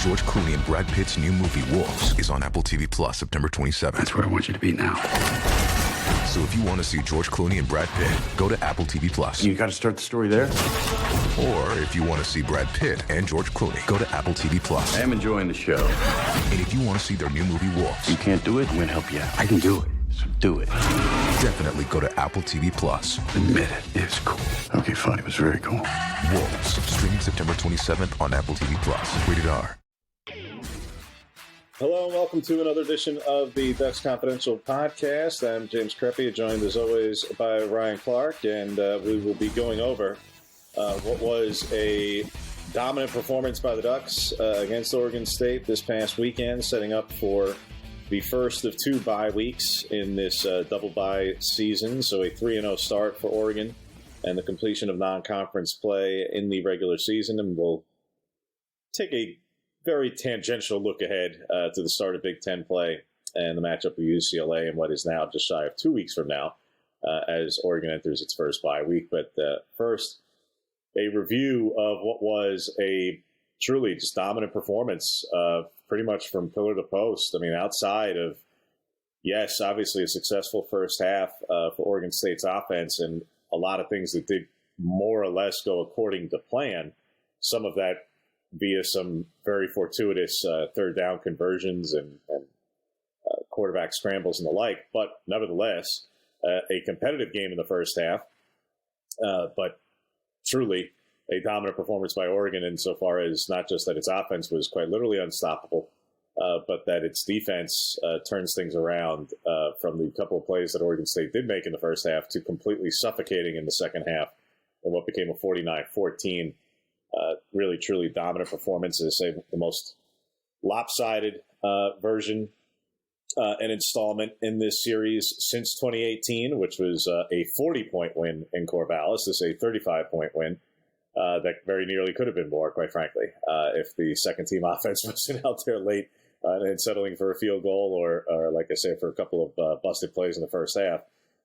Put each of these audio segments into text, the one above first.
George Clooney and Brad Pitt's new movie Wolves is on Apple TV Plus September 27th. That's where I want you to be now. So if you want to see George Clooney and Brad Pitt, go to Apple TV Plus. You got to start the story there. Or if you want to see Brad Pitt and George Clooney, go to Apple TV Plus. I am enjoying the show. And if you want to see their new movie Wolves, You can't do it, I'm going to help you out. I can do it, so do it. definitely go to Apple TV Plus. Admit it, it's cool. Okay, fine, it was very cool. Wolves, streaming September 27th on Apple TV Plus. Rated R. Hello and welcome to another edition of the Ducks Confidential podcast. I'm James Creppy, joined as always by Ryan Clark, and we will be going over what was a dominant performance by the Ducks against Oregon State this past weekend, setting up for the first of two bye weeks in this double bye season. So a 3-0 start for Oregon and the completion of non-conference play in the regular season. And we'll take a very tangential look ahead to the start of Big Ten play and the matchup with UCLA and what is now just shy of 2 weeks from now as Oregon enters its first bye week. But first, a review of what was a truly just dominant performance pretty much from pillar to post. I mean, outside of, yes, obviously a successful first half for Oregon State's offense and a lot of things that did more or less go according to plan, some of that via some very fortuitous third down conversions and quarterback scrambles and the like. But nevertheless, a competitive game in the first half, but truly a dominant performance by Oregon insofar as not just that its offense was quite literally unstoppable, but that its defense turns things around from the couple of plays that Oregon State did make in the first half to completely suffocating in the second half in what became a 49-14 really, truly dominant performance. Is say the most lopsided version and installment in this series since 2018, which was a 40-point win in Corvallis. This is a 35-point win that very nearly could have been more, quite frankly, if the second-team offense wasn't out there late and settling for a field goal or like I say, for a couple of busted plays in the first half.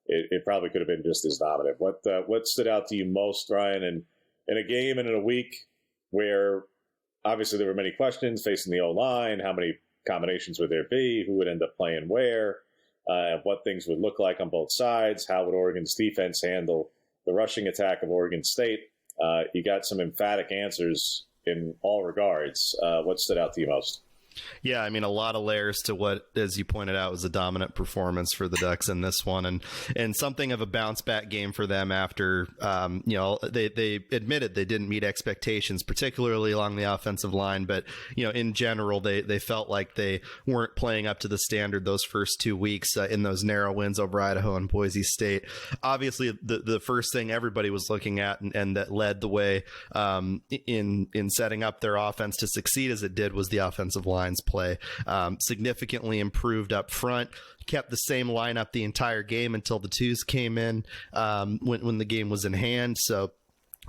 It probably could have been just as dominant. What stood out to you most, Ryan, in a game and in a week where obviously there were many questions facing the O-line, how many combinations would there be, who would end up playing where, what things would look like on both sides, how would Oregon's defense handle the rushing attack of Oregon State? You got some emphatic answers in all regards. What stood out to you most? Yeah, I mean, a lot of layers to what, as you pointed out, was a dominant performance for the Ducks in this one, and something of a bounce back game for them after, they admitted they didn't meet expectations, particularly along the offensive line. But, in general, they felt like they weren't playing up to the standard those first 2 weeks in those narrow wins over Idaho and Boise State. Obviously, the first thing everybody was looking at and that led the way in setting up their offense to succeed as it did was the offensive line's play. Significantly improved up front, kept the same lineup the entire game until the twos came in when the game was in hand. So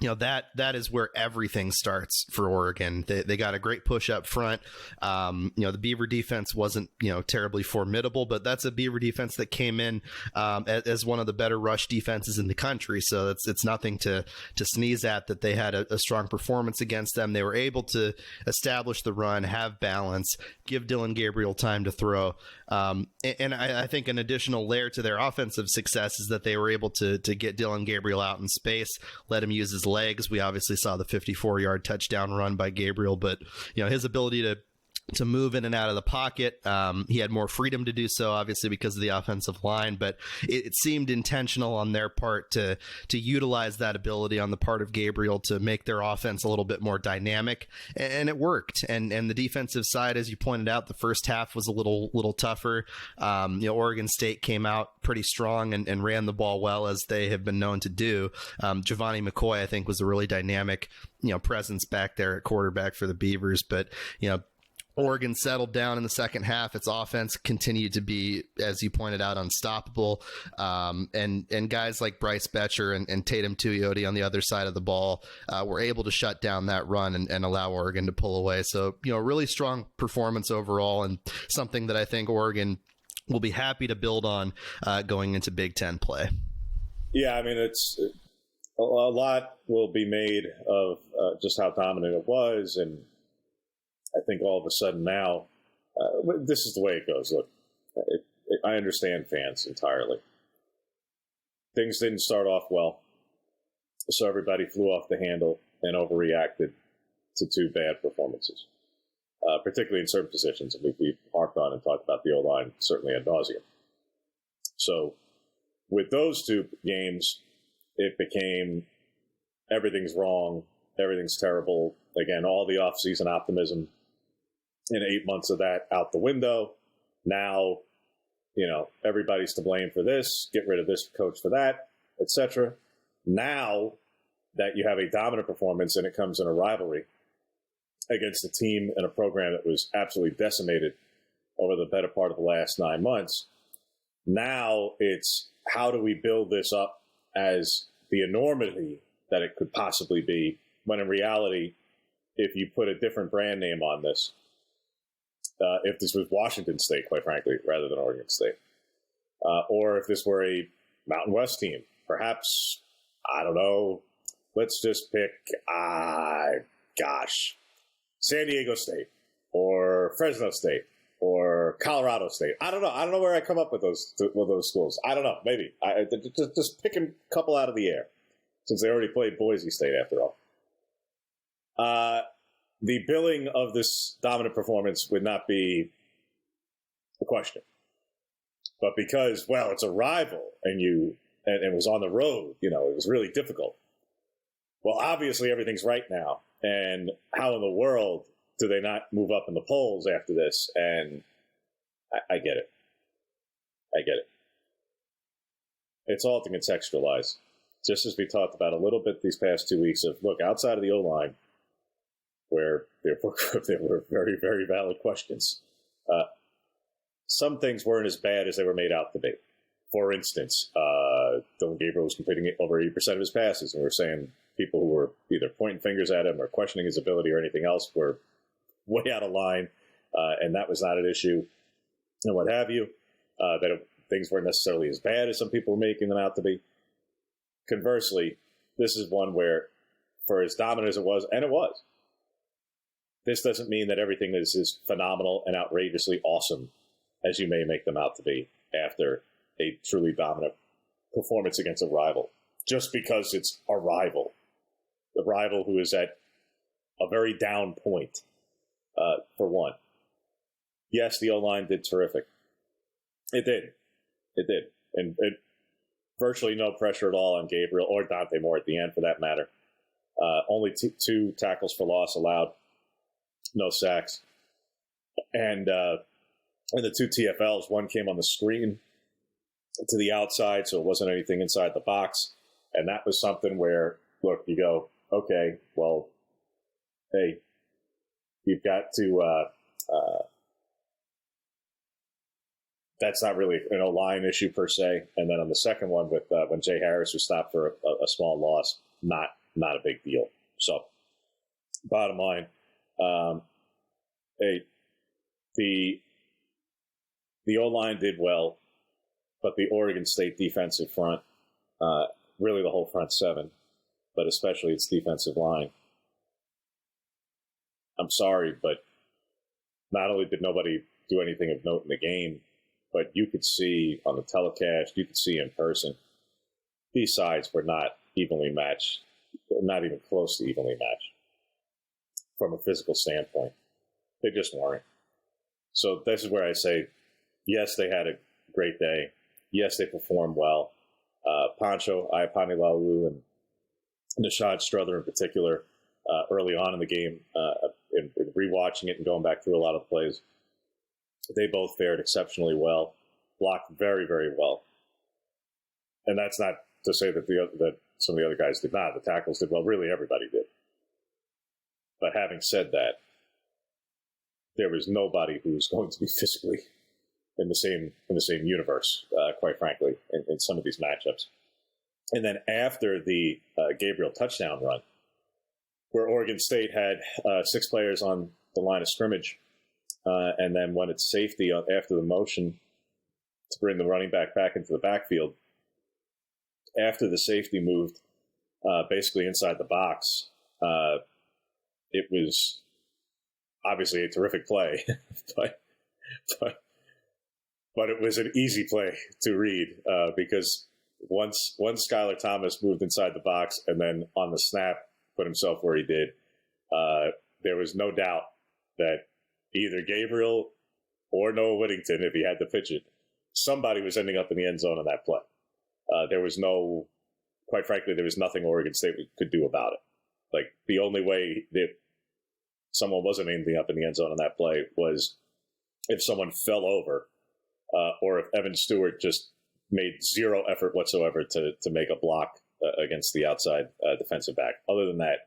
that is where everything starts for Oregon. They got a great push up front. The Beaver defense wasn't, terribly formidable, but that's a Beaver defense that came in as one of the better rush defenses in the country. So it's nothing to sneeze at that they had a strong performance against them. They were able to establish the run, have balance, give Dylan Gabriel time to throw. And I think an additional layer to their offensive success is that they were able to get Dylan Gabriel out in space, let him use his legs. We obviously saw the 54-yard touchdown run by Gabriel, but his ability to move in and out of the pocket. He had more freedom to do so, obviously, because of the offensive line, but it seemed intentional on their part to utilize that ability on the part of Gabriel to make their offense a little bit more dynamic, and it worked. And the defensive side, as you pointed out, the first half was a little tougher. Oregon State came out pretty strong and ran the ball well, as they have been known to do. Giovanni McCoy, I think, was a really dynamic, presence back there at quarterback for the Beavers, but, Oregon settled down in the second half. Its offense continued to be, as you pointed out, unstoppable. And guys like Bryce Betcher and Tatum Tuioti on the other side of the ball were able to shut down that run and allow Oregon to pull away. So, really strong performance overall, and something that I think Oregon will be happy to build on going into Big Ten play. Yeah, I mean, it's a lot will be made of just how dominant it was, and I think all of a sudden now, this is the way it goes. Look, I understand fans entirely. Things didn't start off well, so everybody flew off the handle and overreacted to two bad performances, particularly in certain positions. And we've harped on and talked about the O-line certainly ad nauseum. So with those two games, it became everything's wrong, everything's terrible. Again, all the offseason optimism and 8 months of that out the window. Now, everybody's to blame for this, get rid of this coach for that, etc. Now that you have a dominant performance and it comes in a rivalry against a team and a program that was absolutely decimated over the better part of the last 9 months, now it's how do we build this up as the enormity that it could possibly be, when in reality, if you put a different brand name on this, if this was Washington State, quite frankly, rather than Oregon State, or if this were a Mountain West team, perhaps, I don't know, let's just pick, San Diego State or Fresno State or Colorado State. I don't know. I don't know where I come up with those schools. I don't know. Maybe. Just pick a couple out of the air, since they already played Boise State after all. The billing of this dominant performance would not be a question. But because, it's a rival and it was on the road, it was really difficult. Well, obviously everything's right now. And how in the world do they not move up in the polls after this? And I get it. It's all to contextualize. Just as we talked about a little bit these past 2 weeks of, look, outside of the O-line, where there were very, very valid questions, some things weren't as bad as they were made out to be. For instance, Dylan Gabriel was completing over 80% of his passes, and we were saying people who were either pointing fingers at him or questioning his ability or anything else were way out of line, and that was not an issue, and what have you, things weren't necessarily as bad as some people were making them out to be. Conversely, this is one where, for as dominant as it was, and it was, this doesn't mean that everything is as phenomenal and outrageously awesome as you may make them out to be after a truly dominant performance against a rival. Just because it's a rival. The rival who is at a very down point, for one. Yes, the O-line did terrific. It did. And virtually no pressure at all on Gabriel or Dante Moore at the end, for that matter. Only two tackles for loss allowed. No sacks. And the two TFLs, one came on the screen to the outside, so it wasn't anything inside the box. And that was something where, look, you go, okay, well, hey, you've got to, that's not really an O-line issue per se. And then on the second one with when Jay Harris was stopped for a small loss, not a big deal. So, bottom line, the O-line did well, but the Oregon State defensive front, really the whole front seven, but especially its defensive line. I'm sorry, but not only did nobody do anything of note in the game, but you could see on the telecast, you could see in person, these sides were not evenly matched, not even close to evenly matched from a physical standpoint. They just weren't. So this is where I say, yes, they had a great day. Yes, they performed well. Pancho Iapanilaulu and Nishad Strother in particular, early on in the game, in rewatching it and going back through a lot of the plays, they both fared exceptionally well, blocked very, very well. And that's not to say that that some of the other guys did not. The tackles did well. Really, everybody did. But having said that, there was nobody who was going to be physically in the same universe, quite frankly, in some of these matchups. And then after the Gabriel touchdown run, where Oregon State had 6 players on the line of scrimmage, and then when it's safety after the motion to bring the running back into the backfield, after the safety moved basically inside the box, it was obviously a terrific play, but it was an easy play to read because once Skylar Thomas moved inside the box and then on the snap put himself where he did, there was no doubt that either Gabriel or Noah Whittington, if he had to pitch it, somebody was ending up in the end zone on that play. Quite frankly, there was nothing Oregon State could do about it. Like, the only way that someone wasn't ending up in the end zone on that play was if someone fell over or if Evan Stewart just made zero effort whatsoever to make a block against the outside defensive back. Other than that,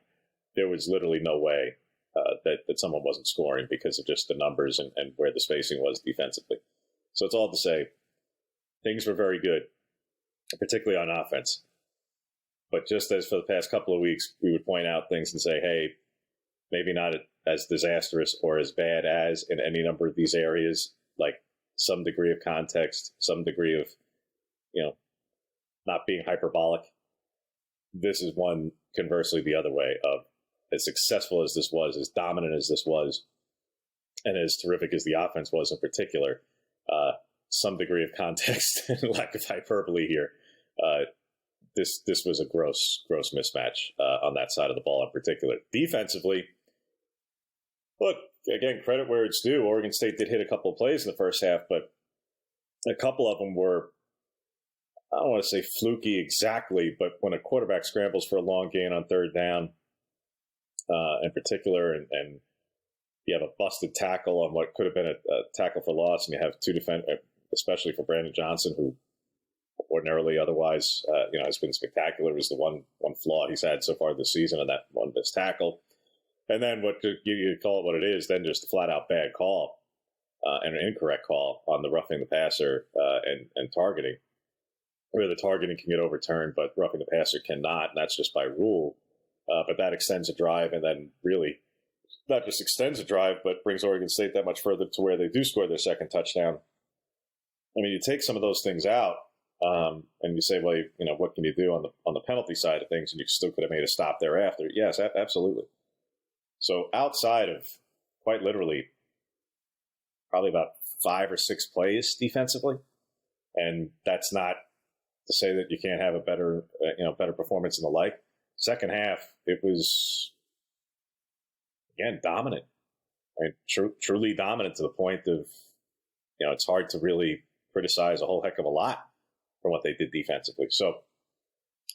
there was literally no way that someone wasn't scoring because of just the numbers and where the spacing was defensively. So it's all to say, things were very good, particularly on offense. But just as for the past couple of weeks, we would point out things and say, hey, maybe not as disastrous or as bad as in any number of these areas, like some degree of context, some degree of, not being hyperbolic. This is one, conversely, the other way of as successful as this was, as dominant as this was, and as terrific as the offense was in particular, some degree of context and lack of hyperbole here. This was a gross mismatch on that side of the ball in particular. Defensively, look, again, credit where it's due. Oregon State did hit a couple of plays in the first half, but a couple of them were, I don't want to say fluky exactly, but when a quarterback scrambles for a long gain on third down in particular, and you have a busted tackle on what could have been a tackle for loss, and you have two defenders, especially for Brandon Johnson, who ordinarily otherwise has been spectacular, was the one flaw he's had so far this season, and that one missed tackle. And then what you call it what it is, then just a flat-out bad call and an incorrect call on the roughing the passer and targeting, where the targeting can get overturned, but roughing the passer cannot, and that's just by rule. But that extends a drive, and then really not just extends a drive, but brings Oregon State that much further to where they do score their second touchdown. I mean, you take some of those things out, and you say, well, what can you do on the penalty side of things, and you still could have made a stop thereafter. Yes, absolutely. So outside of quite literally probably about 5 or 6 plays defensively, and that's not to say that you can't have a better performance and the like. Second half, it was, again, dominant. I mean, truly dominant to the point of, it's hard to really criticize a whole heck of a lot for what they did defensively. So,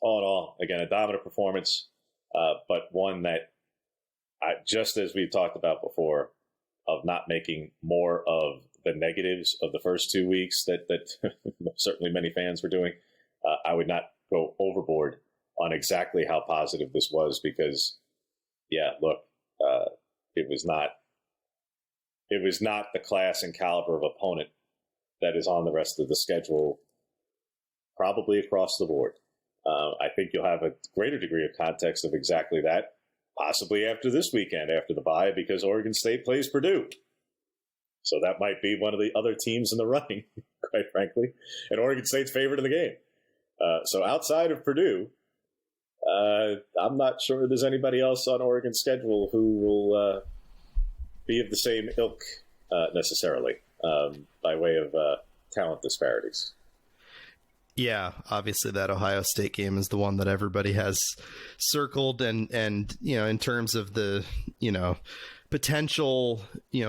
all in all, again, a dominant performance, but one that, just as we've talked about before, of not making more of the negatives of the first 2 weeks that certainly many fans were doing, I would not go overboard on exactly how positive this was because, yeah, look, it was not the class and caliber of opponent that is on the rest of the schedule, probably across the board. I think you'll have a greater degree of context of exactly that, possibly after this weekend, after the bye, because Oregon State plays Purdue. So that might be one of the other teams in the running, quite frankly, and Oregon State's favorite in the game. So outside of Purdue, I'm not sure there's anybody else on Oregon's schedule who will be of the same ilk necessarily by way of talent disparities. Yeah, obviously that Ohio State game is the one that everybody has circled, and in terms of the potential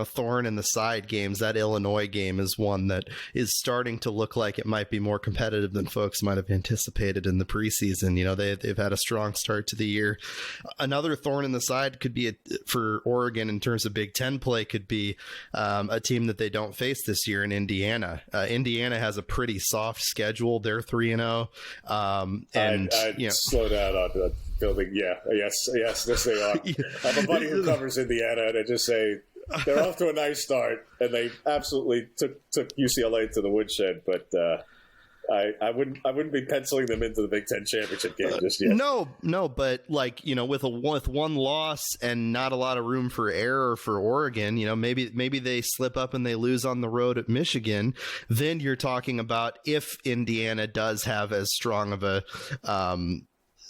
thorn in the side games, that Illinois game is one that is starting to look like it might be more competitive than folks might have anticipated in the preseason. They've had a strong start to the year. Another thorn in the side could be for Oregon in terms of Big Ten play could be a team that they don't face this year in Indiana. Indiana has a pretty soft schedule. They're 3-0. I'd slow down on the building. Yeah. Yes, they are. I have a buddy who covers Indiana, and I just say they're off to a nice start, and they absolutely took UCLA to the woodshed. But I wouldn't be penciling them into the Big Ten championship game just yet. No, but with one loss and not a lot of room for error for Oregon, maybe they slip up and they lose on the road at Michigan. Then you're talking about if Indiana does have as strong of a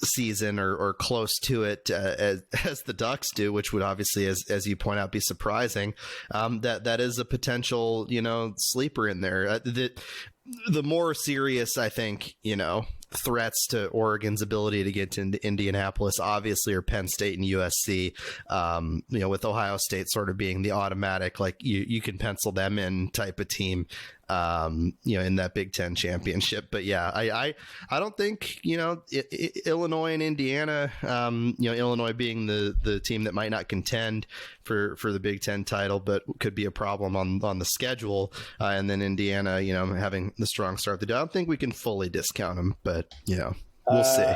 season or close to it as the Ducks do, which would obviously, as you point out, be surprising. That is a potential, sleeper in there. The more serious, I think, threats to Oregon's ability to get to Indianapolis obviously are Penn State and USC, with Ohio State sort of being the automatic, like you can pencil them in type of team, in that Big Ten championship. But yeah, I don't think, Illinois and Indiana, Illinois being the team that might not contend for the Big Ten title, but could be a problem on the schedule. And then Indiana, having the strong start. I don't think we can fully discount them, but we'll see.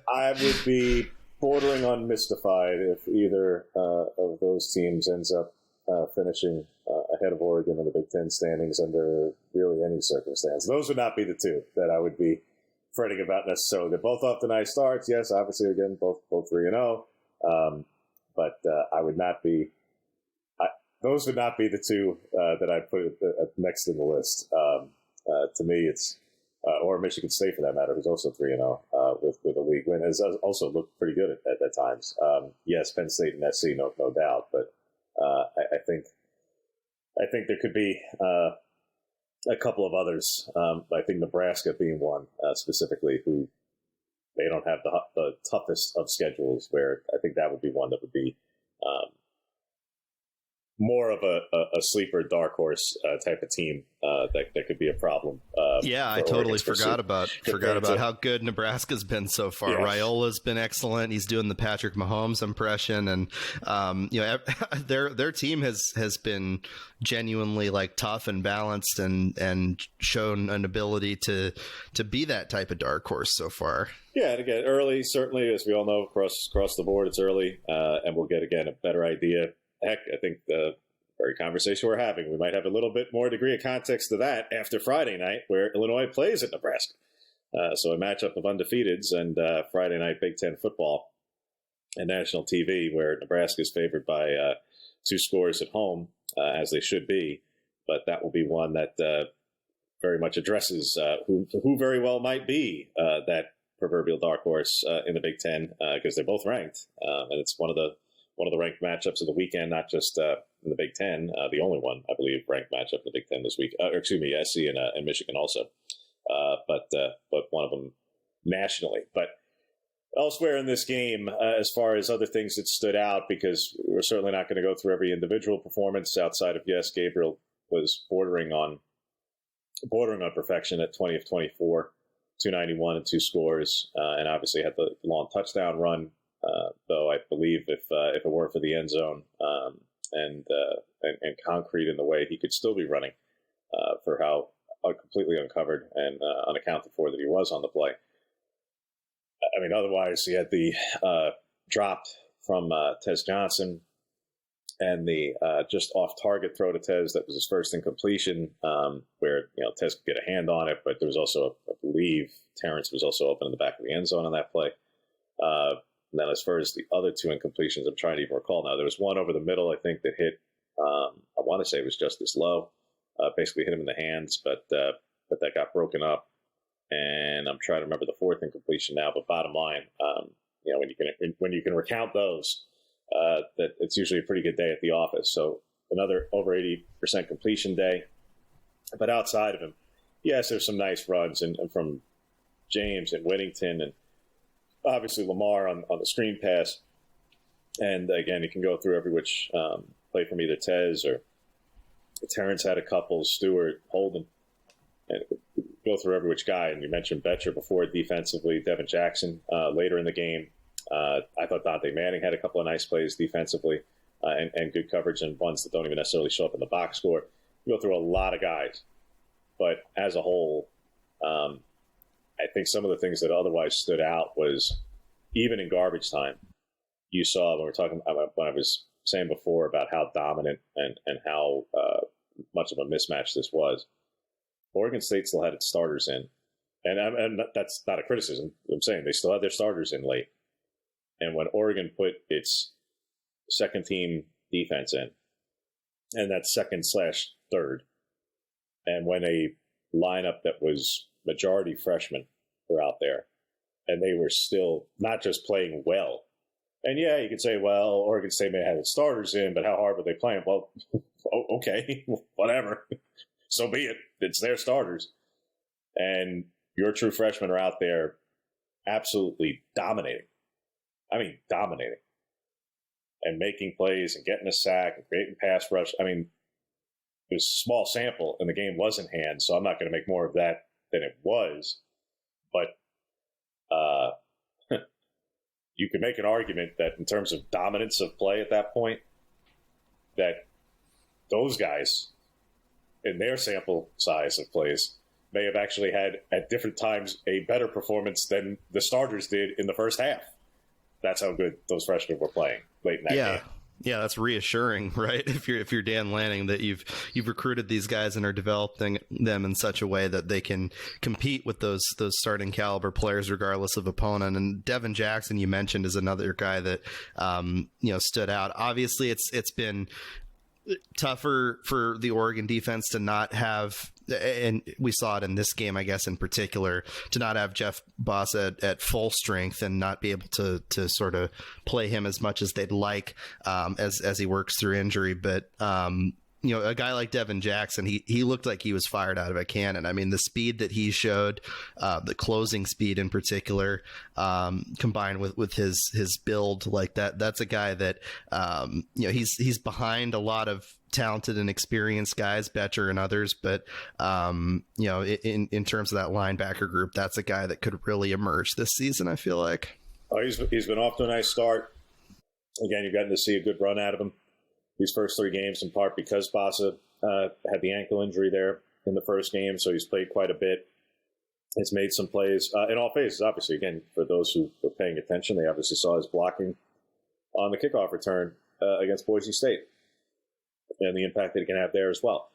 I would be bordering on mystified if either of those teams ends up finishing ahead of Oregon in the Big Ten standings under really any circumstance. Those would not be the two that I would be fretting about necessarily. They're both off to nice starts. Yes, obviously, again, both 3-0. But I would not be. Those would not be the two that I put next in the list. To me, it's or Michigan State for that matter, who's also 3-0 with a league win, has also looked pretty good at times. Yes, Penn State and SC, no doubt, but I think there could be a couple of others. I think Nebraska being one specifically, who they don't have the toughest of schedules. Where I think that would be one that would be more of a sleeper dark horse type of team that could be a problem. I totally forgot about how good Nebraska's been so far. Yeah. Raiola's been excellent. He's doing the Patrick Mahomes impression, and their team has been genuinely like tough and balanced and shown an ability to be that type of dark horse so far. Yeah, and again, early, certainly, as we all know, across the board, it's early, and we'll get, again, a better idea. Heck, I think the very conversation we're having, we might have a little bit more degree of context to that after Friday night, where Illinois plays at Nebraska. So a matchup of undefeateds and Friday night Big Ten football and national TV, where Nebraska is favored by 2 scores at home, as they should be. But that will be one that very much addresses who very well might be that proverbial dark horse in the Big Ten, because they're both ranked, and it's one of the ranked matchups of the weekend, not just in the Big Ten, the only one, I believe, ranked matchup in the Big Ten this week. SC and Michigan also, but one of them nationally. But elsewhere in this game, as far as other things that stood out, because we're certainly not going to go through every individual performance outside of, yes, Gabriel was bordering on perfection at 20 of 24, 291 and 2 scores, and obviously had the long touchdown run. Though I believe if it weren't for the end zone and concrete in the way, he could still be running for how completely uncovered and unaccounted for that he was on the play. I mean, otherwise, he had the drop from Tez Johnson and the just off-target throw to Tez that was his first incompletion, where Tez could get a hand on it, but there was also, I believe, Terrence was also open in the back of the end zone on that play. And then as far as the other 2 incompletions, I'm trying to even recall now. There was one over the middle, I think, that hit, I want to say it was Justice Lowe, basically hit him in the hands, but that got broken up. And I'm trying to remember the 4th incompletion now, but bottom line, when you can recount those, that it's usually a pretty good day at the office. So another over 80% completion day. But outside of him, yes, there's some nice runs and from James and Whittington and obviously Lamar on the screen pass. And again, you can go through every which play from either Tez or Terrence had a couple, Stewart, Holden, and go through every which guy. And you mentioned Betcher before defensively, Devin Jackson later in the game. I thought Dante Manning had a couple of nice plays defensively and good coverage and ones that don't even necessarily show up in the box score. You go through a lot of guys. But as a whole, I think some of the things that otherwise stood out was even in garbage time, you saw when we're talking about when I was saying before about how dominant and how much of a mismatch this was. Oregon State still had its starters in, and that's not a criticism. I'm saying they still had their starters in late. And when Oregon put its second team defense in, and that second/third, and when a lineup that was majority freshmen were out there, and they were still not just playing well. And yeah, you could say, well, Oregon State may have its starters in, but how hard were they playing? Well, okay, whatever. So be it. It's their starters. And your true freshmen are out there absolutely dominating. I mean, dominating. And making plays and getting a sack and creating pass rush. I mean, it was a small sample and the game was in hand, so I'm not going to make more of that than it was. But you could make an argument that in terms of dominance of play at that point, that those guys in their sample size of plays may have actually had at different times a better performance than the starters did in the first half. That's how good those freshmen were playing late in that game. Yeah, that's reassuring, right? If you're Dan Lanning, that you've recruited these guys and are developing them in such a way that they can compete with those starting caliber players regardless of opponent. And Devin Jackson, you mentioned, is another guy that stood out. Obviously, it's been tougher for the Oregon defense to not have, and we saw it in this game, I guess, in particular, to not have Jeff Boss at full strength and not be able to sort of play him as much as they'd like as he works through injury. But a guy like Devin Jackson, he looked like he was fired out of a cannon. I mean, the speed that he showed, the closing speed in particular, combined with his build like that's a guy that, he's behind a lot of talented and experienced guys, Betcher and others. But, in terms of that linebacker group, that's a guy that could really emerge this season, I feel like. Oh, he's been off to a nice start. Again, you've gotten to see a good run out of him these first three games, in part because Basa had the ankle injury there in the first game, so he's played quite a bit. He's made some plays in all phases, obviously. Again, for those who were paying attention, they obviously saw his blocking on the kickoff return against Boise State and the impact that he can have there as well.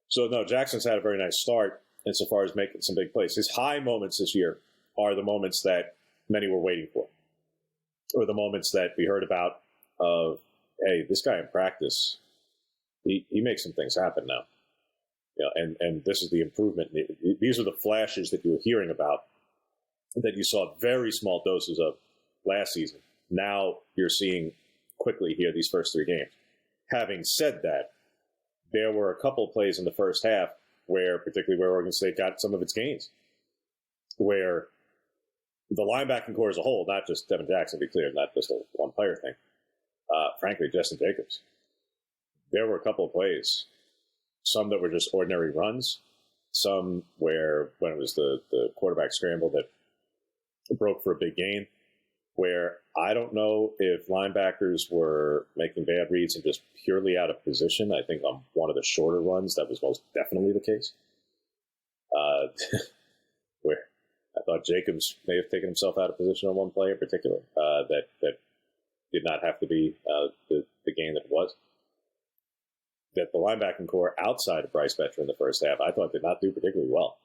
So, no, Jackson's had a very nice start insofar as making some big plays. His high moments this year are the moments that many were waiting for, or the moments that we heard about of, hey, this guy in practice, he makes some things happen now. And this is the improvement. These are the flashes that you were hearing about that you saw very small doses of last season. Now you're seeing quickly here these first three games. Having said that, there were a couple of plays in the first half particularly where Oregon State got some of its gains, where the linebacking core as a whole, not just Devin Jackson, to be clear, not just a one-player thing, frankly, Justin Jacobs. There were a couple of plays, some that were just ordinary runs, some where when it was the quarterback scramble that broke for a big gain, where I don't know if linebackers were making bad reads and just purely out of position. I think on one of the shorter runs, that was most definitely the case. Where I thought Jacobs may have taken himself out of position on one play in particular, that did not have to be the game that it was. That the linebacking core outside of Bryce Betcher in the first half, I thought did not do particularly well.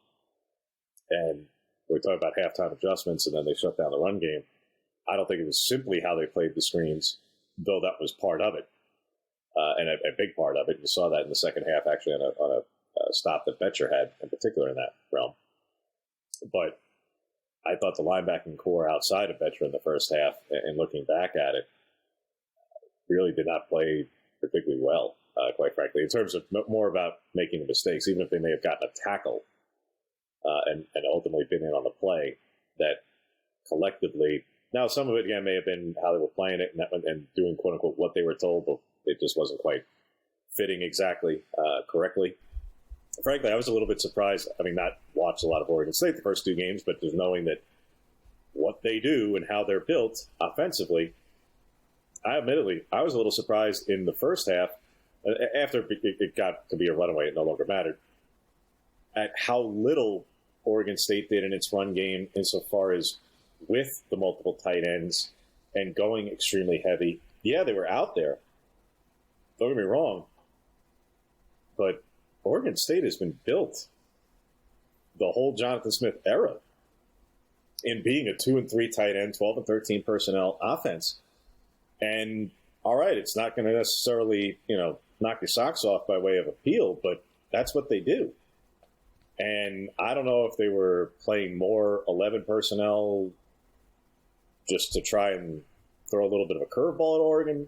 And we're talking about halftime adjustments, and then they shut down the run game. I don't think it was simply how they played the screens, though that was part of it, and a big part of it. You saw that in the second half, actually, on a stop that Betcher had, in particular, in that realm. But I thought the linebacking core outside of Betcher in the first half, and looking back at it, really did not play particularly well, quite frankly, in terms of more about making the mistakes, even if they may have gotten a tackle and ultimately been in on the play, that collectively. Now, some of it, again, may have been how they were playing it and doing, quote-unquote, what they were told, but it just wasn't quite fitting exactly correctly. Frankly, I was a little bit surprised, having not watched a lot of Oregon State the first two games, but just knowing that what they do and how they're built offensively, I was a little surprised in the first half, after it got to be a runaway, it no longer mattered, at how little Oregon State did in its run game insofar as with the multiple tight ends and going extremely heavy. Yeah, they were out there. Don't get me wrong. But Oregon State has been built the whole Jonathan Smith era in being a 2 and 3 tight end, 12 and 13 personnel offense. And all right, it's not going to necessarily, knock your socks off by way of appeal, but that's what they do. And I don't know if they were playing more 11 personnel just to try and throw a little bit of a curveball at Oregon,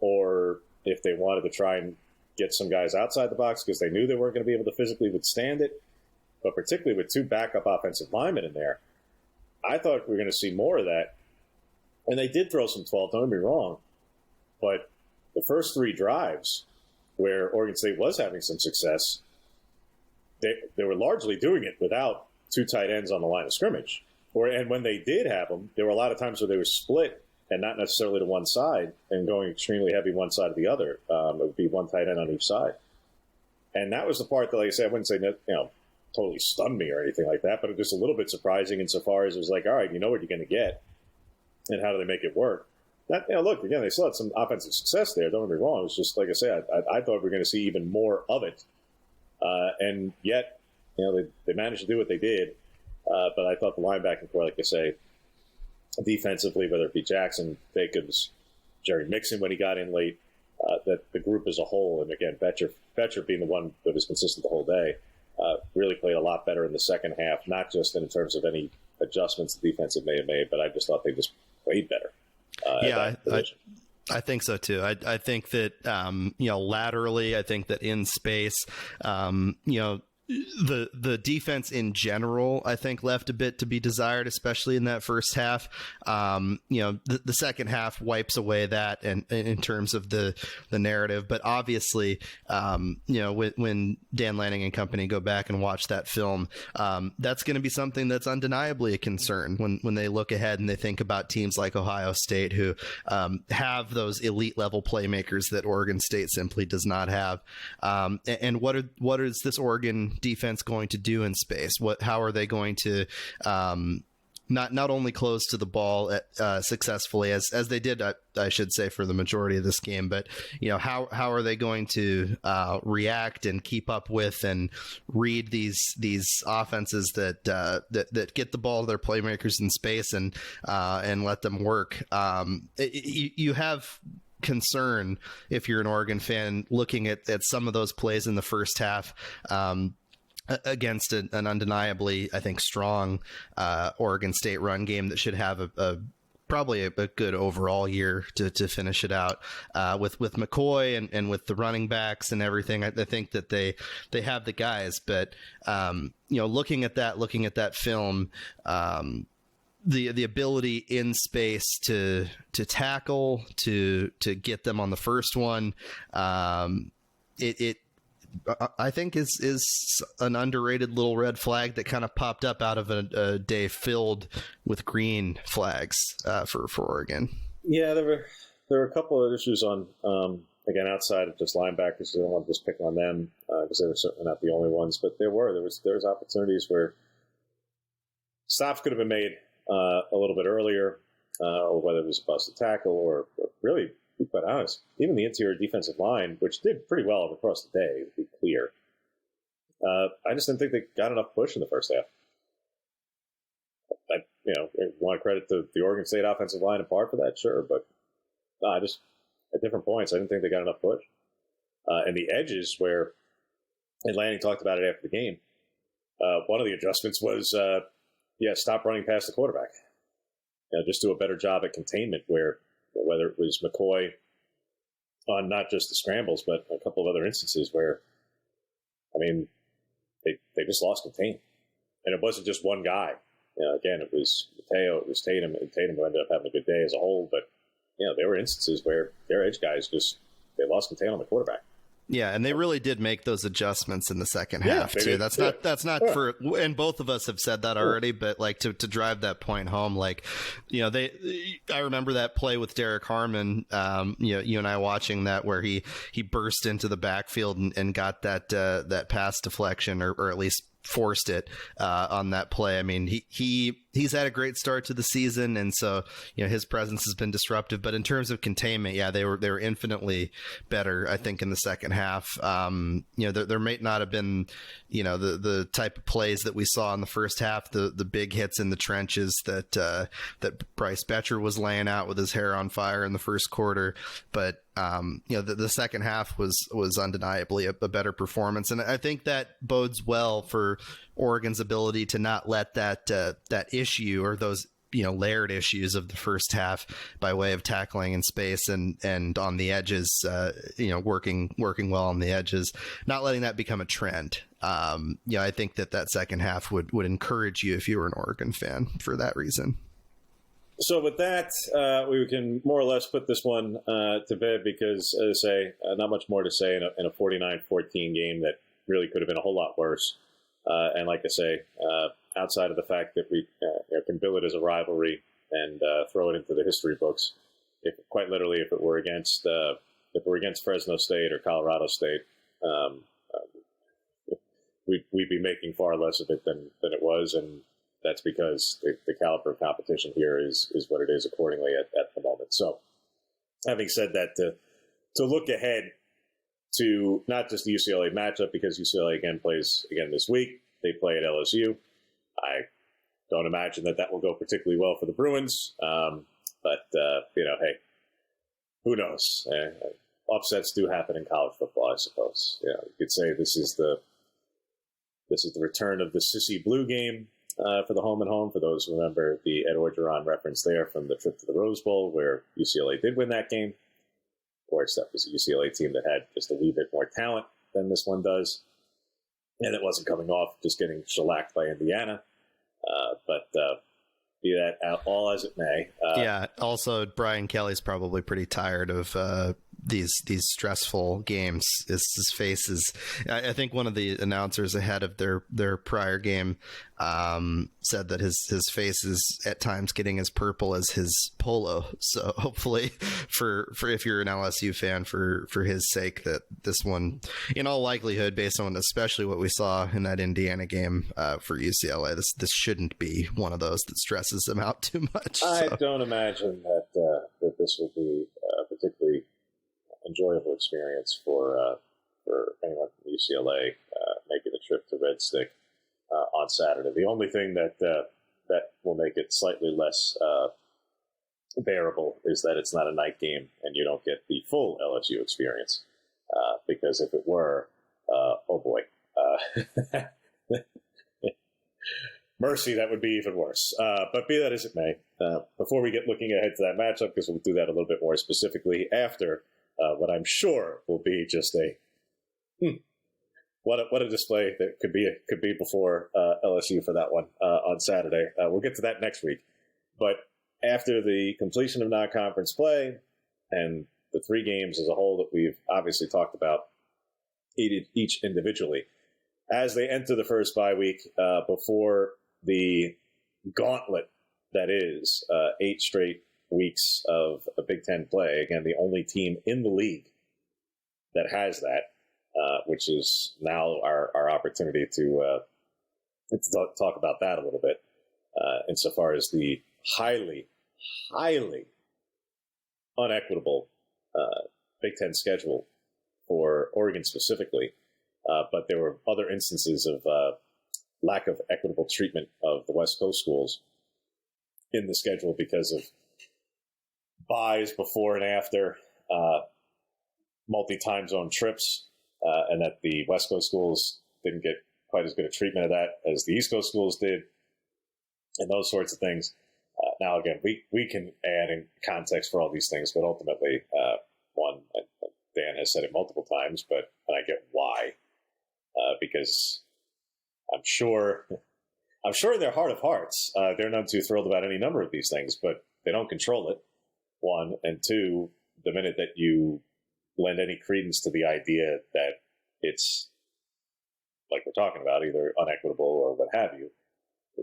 or if they wanted to try and get some guys outside the box because they knew they weren't going to be able to physically withstand it. But particularly with two backup offensive linemen in there, I thought we were going to see more of that. And they did throw some 12, don't get me wrong. But the first three drives where Oregon State was having some success, they were largely doing it without two tight ends on the line of scrimmage. And when they did have them, there were a lot of times where they were split and not necessarily to one side and going extremely heavy one side or the other. It would be one tight end on each side. And that was the part that, like I said, I wouldn't say totally stunned me or anything like that, but it was just a little bit surprising insofar as it was like, all right, you know what you're going to get, and how do they make it work? Look, again, they still had some offensive success there. Don't get me wrong. It was just, like I said, I thought we were going to see even more of it. And yet, they managed to do what they did. But I thought the linebacking core, like I say, defensively, whether it be Jackson, Jacobs, Jerry Mixon when he got in late, that the group as a whole, and again, Betcher being the one that was consistent the whole day, really played a lot better in the second half, not just in terms of any adjustments the defense may have made, but I just thought they just played better. I think so too. I think that laterally, I think that in space, the defense in general, I think, left a bit to be desired, especially in that first half. The second half wipes away that, and in terms of the narrative. But obviously, when Dan Lanning and company go back and watch that film, that's going to be something that's undeniably a concern when they look ahead and they think about teams like Ohio State, who have those elite level playmakers that Oregon State simply does not have. And what is this Oregon defense going to do in space? How are they going to not only close to the ball successfully as they did, I should say, for the majority of this game, but how are they going to react and keep up with and read these offenses that get the ball to their playmakers in space and let them work? You have concern if you're an Oregon fan looking at some of those plays in the first half against an undeniably, I think, strong Oregon State run game that should have probably a good overall year to finish it out with McCoy and with the running backs and everything. I think that they have the guys, but looking at that film, the ability in space to tackle, to get them on the first one, it I think is an underrated little red flag that kind of popped up out of a day filled with green flags for Oregon. Yeah, there were a couple of issues on again outside of just linebackers. I don't want to just pick on them because they were certainly not the only ones, but there was opportunities where stops could have been made a little bit earlier, or whether it was a busted tackle or really, to be quite honest, even the interior defensive line, which did pretty well across the day, to be clear. I just didn't think they got enough push in the first half. I want to credit the Oregon State offensive line in part for that, sure, but I just, at different points, I didn't think they got enough push. And the edges where, and Lanning talked about it after the game, one of the adjustments was, stop running past the quarterback. Just do a better job at containment where, whether it was McCoy on not just the scrambles, but a couple of other instances where, they just lost contain. And it wasn't just one guy. Again, it was Mateo, it was Tatum, and Tatum ended up having a good day as a whole. But, there were instances where their edge guys they lost contain on the quarterback. Yeah, and they really did make those adjustments in the second half too. That's not for, and both of us have said that already, but like to drive that point home, I remember that play with Derek Harmon, you and I watching that where he burst into the backfield and got that pass deflection or at least forced it on that play. I mean, he's had a great start to the season, and so his presence has been disruptive. But in terms of containment, they were infinitely better, I think, in the second half. There may not have been the type of plays that we saw in the first half, the big hits in the trenches that Bryce Betcher was laying out with his hair on fire in the first quarter, but the second half was undeniably a better performance, and I think that bodes well for Oregon's ability to not let that issue or those layered issues of the first half by way of tackling in space and on the edges, working well on the edges, not letting that become a trend. I think that second half would encourage you if you were an Oregon fan for that reason. So with that, we can more or less put this one to bed because, as I say, not much more to say in a 49-14 game that really could have been a whole lot worse. And like I say, outside of the fact that we can bill it as a rivalry and throw it into the history books, quite literally, if it were against Fresno State or Colorado State, we'd be making far less of it than it was, and that's because the caliber of competition here is what it is accordingly at the moment. So, having said that, to look ahead to not just the UCLA matchup, because UCLA plays again this week. They play at LSU. I don't imagine that will go particularly well for the Bruins. But hey, who knows? Upsets do happen in college football, I suppose. You could say this is the return of the Sissy Blue game for the home and home. For those who remember the Ed Orgeron reference there from the trip to the Rose Bowl, where UCLA did win that game. Of course, that was a UCLA team that had just a wee bit more talent than this one does. And it wasn't coming off, just getting shellacked by Indiana. But be that all as it may. Also, Brian Kelly's probably pretty tired of these stressful games. His face is. I think one of the announcers ahead of their prior game said that his face is at times getting as purple as his polo. So hopefully, for if you're an LSU fan, for his sake, that this one, in all likelihood, based on especially what we saw in that Indiana game for UCLA, this shouldn't be one of those that stresses them out too much. I don't imagine that this will be a particularly enjoyable experience for anyone from UCLA making the trip to Red Stick on Saturday. The only thing that will make it slightly less bearable is that it's not a night game and you don't get the full LSU experience. Because if it were, oh boy, mercy, that would be even worse. But be that as it may, before we get looking ahead to that matchup, because we'll do that a little bit more specifically after what I'm sure will be just what a display that could be before LSU for that one on Saturday. We'll get to that next week. But after the completion of non-conference play and the three games as a whole that we've obviously talked about each individually, as they enter the first bye week before the gauntlet that is 8 straight weeks of a Big Ten play. Again, the only team in the league that has that, which is now our opportunity to talk about that a little bit, insofar as the highly, highly unequitable Big Ten schedule for Oregon specifically. But there were other instances of lack of equitable treatment of the West Coast schools in the schedule because of buys before and after multi-time zone trips, and that the West Coast schools didn't get quite as good a treatment of that as the East Coast schools did, and those sorts of things. Now, again, we can add in context for all these things, but ultimately, Dan has said it multiple times, and I get why. Because I'm sure in their heart of hearts, they're not too thrilled about any number of these things, but they don't control it, one. And two, the minute that you lend any credence to the idea that it's, like we're talking about, either unequitable or what have you,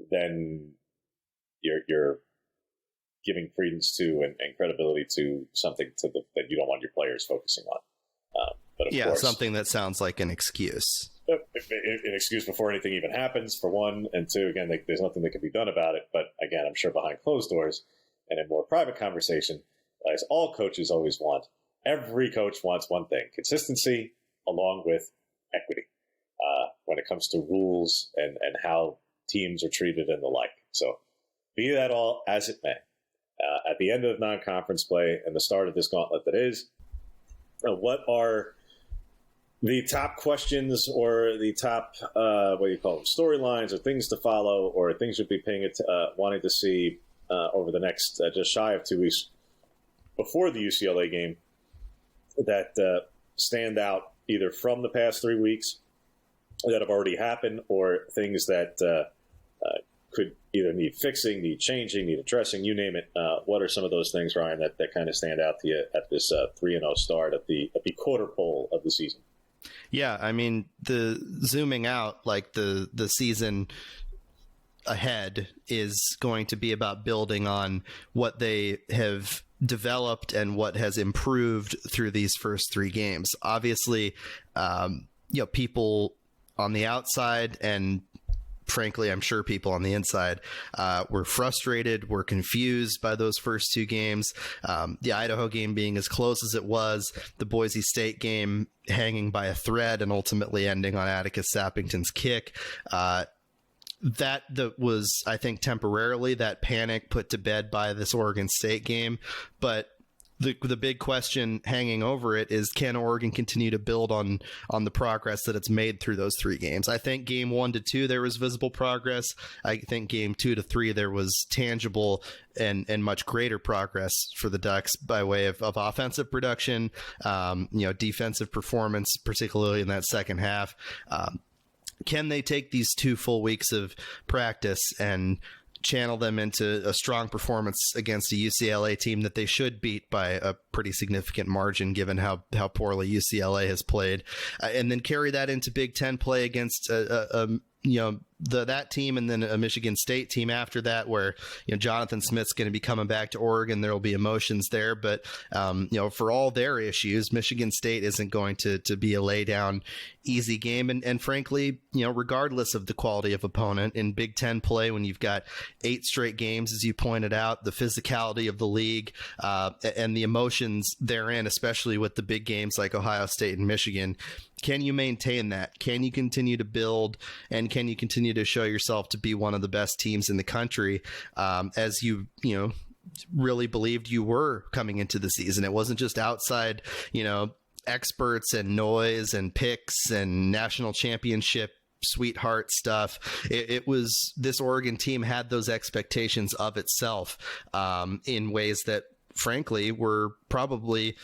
then you're giving credence to and credibility to something that you don't want your players focusing on. But of course, something that sounds like an excuse. An excuse before anything even happens, for one, and two, again, there's nothing that can be done about it. But again, I'm sure behind closed doors and in more private conversation, as all coaches always want, every coach wants one thing: consistency along with equity when it comes to rules and how teams are treated and the like. So be that all as it may, at the end of non-conference play and the start of this gauntlet that is, what are the top questions or the top, storylines or things to follow or things you'll be wanting to see over the next just shy of 2 weeks before the UCLA game that stand out either from the past 3 weeks that have already happened or things that could either need fixing, need changing, need addressing, you name it. What are some of those things, Ryan, that kind of stand out to you at this 3-0 start at the quarter pole of the season? Yeah, I mean, the zooming out, like the season ahead is going to be about building on what they have developed and what has improved through these first 3 games. Obviously, people on the outside and frankly, I'm sure people on the inside were frustrated, were confused by those first 2 games. The Idaho game being as close as it was, the Boise State game hanging by a thread and ultimately ending on Atticus Sappington's kick. That was, I think, temporarily that panic put to bed by this Oregon State game. But the big question hanging over it is, can Oregon continue to build on the progress that it's made through those 3 games? I think game 1 to 2, there was visible progress. I think game 2 to 3, there was tangible and much greater progress for the Ducks by way of offensive production, defensive performance, particularly in that second half. Can they take these 2 full weeks of practice and channel them into a strong performance against a UCLA team that they should beat by a pretty significant margin, given how poorly UCLA has played, and then carry that into Big Ten play against that team, and then a Michigan State team after that, where Jonathan Smith's going to be coming back to Oregon. There will be emotions there, but for all their issues, Michigan State isn't going to be a lay down easy game. And frankly, regardless of the quality of opponent in Big Ten play, when you've got 8 straight games, as you pointed out, the physicality of the league and the emotions therein, especially with the big games like Ohio State and Michigan. Can you maintain that? Can you continue to build, and can you continue to show yourself to be one of the best teams in the country, as you really believed you were coming into the season? It wasn't just outside, experts and noise and picks and national championship sweetheart stuff. It was, this Oregon team had those expectations of itself in ways that frankly were probably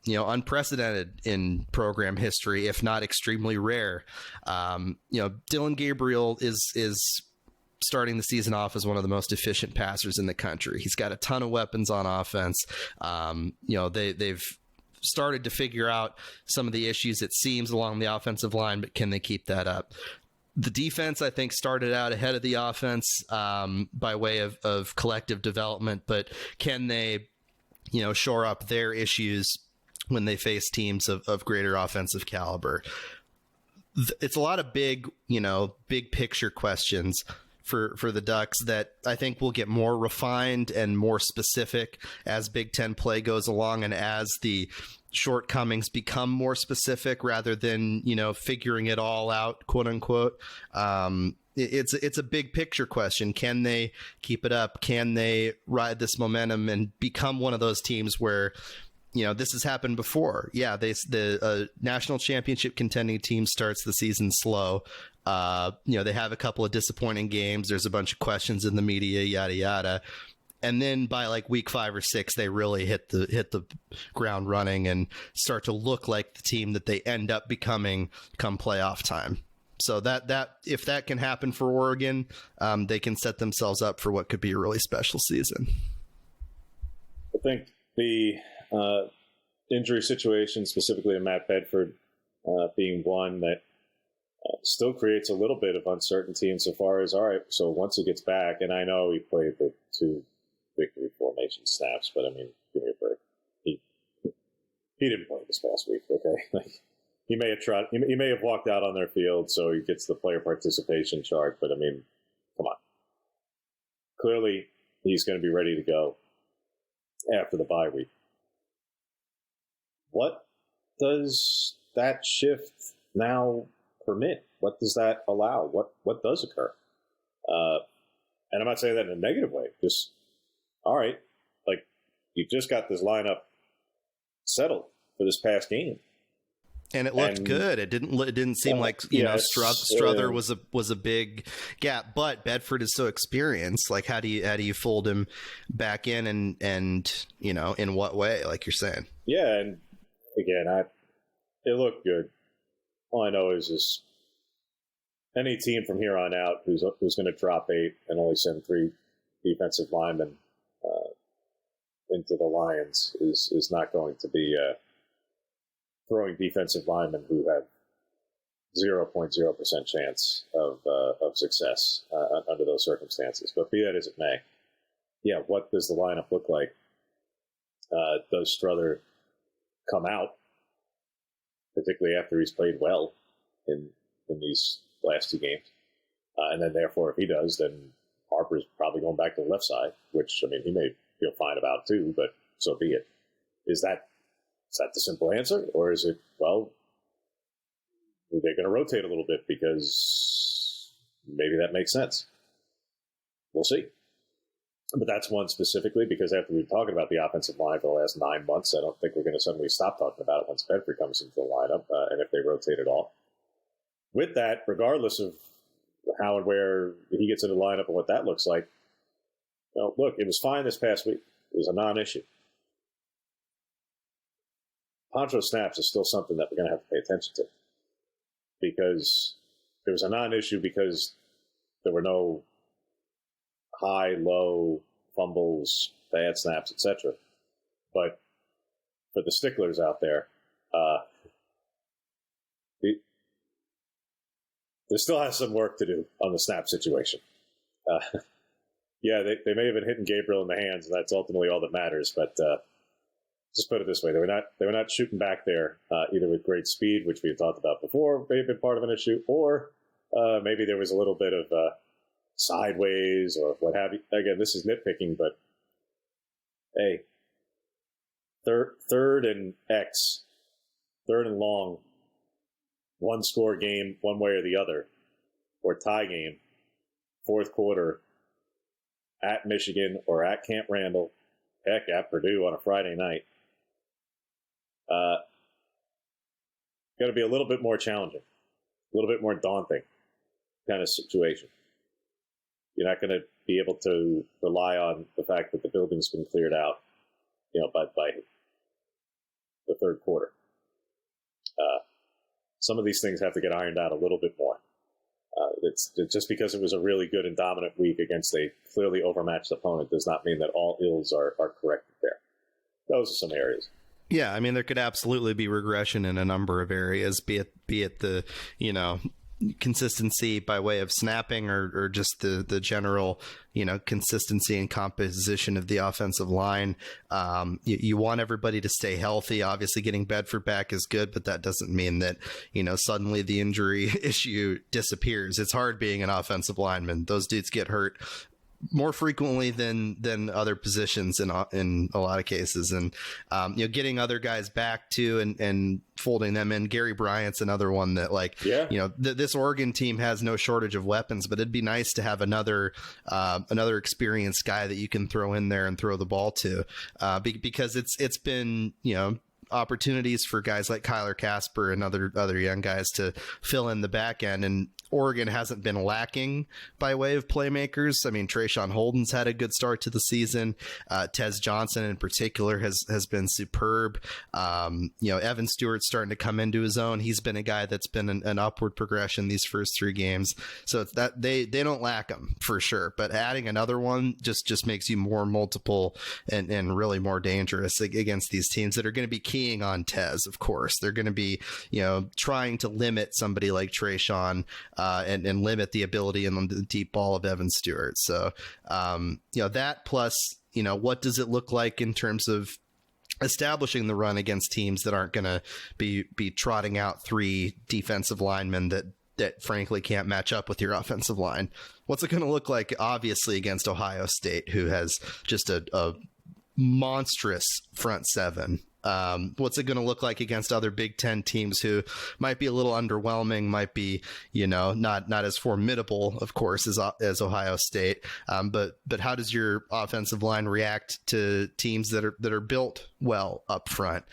unprecedented in program history, if not extremely rare. Dylan Gabriel is starting the season off as one of the most efficient passers in the country. He's got a ton of weapons on offense. They've started to figure out some of the issues, it seems, along the offensive line, but can they keep that up? The defense, I think, started out ahead of the offense by way of collective development, but can they, shore up their issues when they face teams of greater offensive caliber? It's a lot of big picture questions for the Ducks that I think will get more refined and more specific as Big Ten play goes along, and as the shortcomings become more specific rather than, figuring it all out, quote unquote. It's a big picture question. Can they keep it up? Can they ride this momentum and become one of those teams where, this has happened before? Yeah, the national championship contending team starts the season slow. They have a couple of disappointing games. There's a bunch of questions in the media, yada yada, and then by like week 5 or 6, they really hit the ground running and start to look like the team that they end up becoming come playoff time. So that if that can happen for Oregon, they can set themselves up for what could be a really special season. I think the injury situation, specifically in Matt Bedford, being one that still creates a little bit of uncertainty insofar as, all right, so once he gets back, and I know he played the 2 victory formation snaps, but I mean, give me a break. He didn't play this past week, okay? He may have tried. He may have walked out on their field, so he gets the player participation chart. But I mean, come on. Clearly, he's going to be ready to go after the bye week. What does that shift now permit? What does that allow? What does occur? And I'm not saying that in a negative way. Just, all right, like, you just got this lineup settled for this past game. And it looked good. It didn't seem like Strother was a big gap. But Bedford is so experienced. Like how do you fold him back in and in what way? Like you're saying. Yeah, and again, it looked good. All I know is any team from here on out who's going to drop 8 and only send 3 defensive linemen into the Lions is not going to be throwing defensive linemen who have 0.0% chance of success under those circumstances. But be that as it may, yeah, what does the lineup look like? Does Strother come out, particularly after he's played well in these last 2 games? And then therefore, if he does, then Harper's probably going back to the left side, which, I mean, he may feel fine about too, but so be it. Is that the simple answer? Or is it, well, they're going to rotate a little bit because maybe that makes sense? We'll see. But that's one specifically because after we've been talking about the offensive line for the last 9 months, I don't think we're going to suddenly stop talking about it once Bedford comes into the lineup and if they rotate at all. With that, regardless of how and where he gets into the lineup and what that looks like, look, it was fine this past week. It was a non-issue. Poncho snaps is still something that we're going to have to pay attention to because it was a non-issue because there were no high, low, fumbles, bad snaps, etc. But for the sticklers out there, there still has some work to do on the snap situation. Yeah, they may have been hitting Gabriel in the hands, and that's ultimately all that matters. But just put it this way: they were not shooting back there either with great speed, which we had talked about before, may have been part of an issue, or maybe there was a little bit of sideways or what have you. Again, this is nitpicking, but hey, third and X, third and long, 1-score game one way or the other, or tie game, fourth quarter at Michigan or at Camp Randall, heck, at Purdue on a Friday night. Got to be a little bit more challenging, a little bit more daunting kind of situation. You're not going to be able to rely on the fact that the building's been cleared out, by the third quarter. Some of these things have to get ironed out a little bit more. It's just because it was a really good and dominant week against a clearly overmatched opponent does not mean that all ills are corrected there. Those are some areas. Yeah, I mean, there could absolutely be regression in a number of areas, be it the, consistency by way of snapping or just the general, consistency and composition of the offensive line. You want everybody to stay healthy. Obviously, getting Bedford back is good, but that doesn't mean that, suddenly the injury issue disappears. It's hard being an offensive lineman. Those dudes get hurt more frequently than other positions in a lot of cases. And, getting other guys back too and folding them in. Gary Bryant's another one that this Oregon team has no shortage of weapons, but it'd be nice to have another experienced guy that you can throw in there and throw the ball to, because it's been, opportunities for guys like Kyler Casper and other young guys to fill in the back end. And Oregon hasn't been lacking by way of playmakers. I mean, Trayshawn Holden's had a good start to the season. Tez Johnson in particular has been superb. Evan Stewart's starting to come into his own. He's been a guy that's been an upward progression these first 3 games. So it's that they don't lack him for sure, but adding another one just makes you more multiple and really more dangerous against these teams that are going to be keying on Tez. Of course, they're going to be, trying to limit somebody like Trayshawn, and limit the ability and the deep ball of Evan Stewart. So, that plus, what does it look like in terms of establishing the run against teams that aren't going to be trotting out 3 defensive linemen that frankly can't match up with your offensive line? What's it going to look like, obviously, against Ohio State, who has just a monstrous front 7 What's it going to look like against other Big Ten teams who might be a little underwhelming, might be, not as formidable, of course, as Ohio State. But how does your offensive line react to teams that are built well up front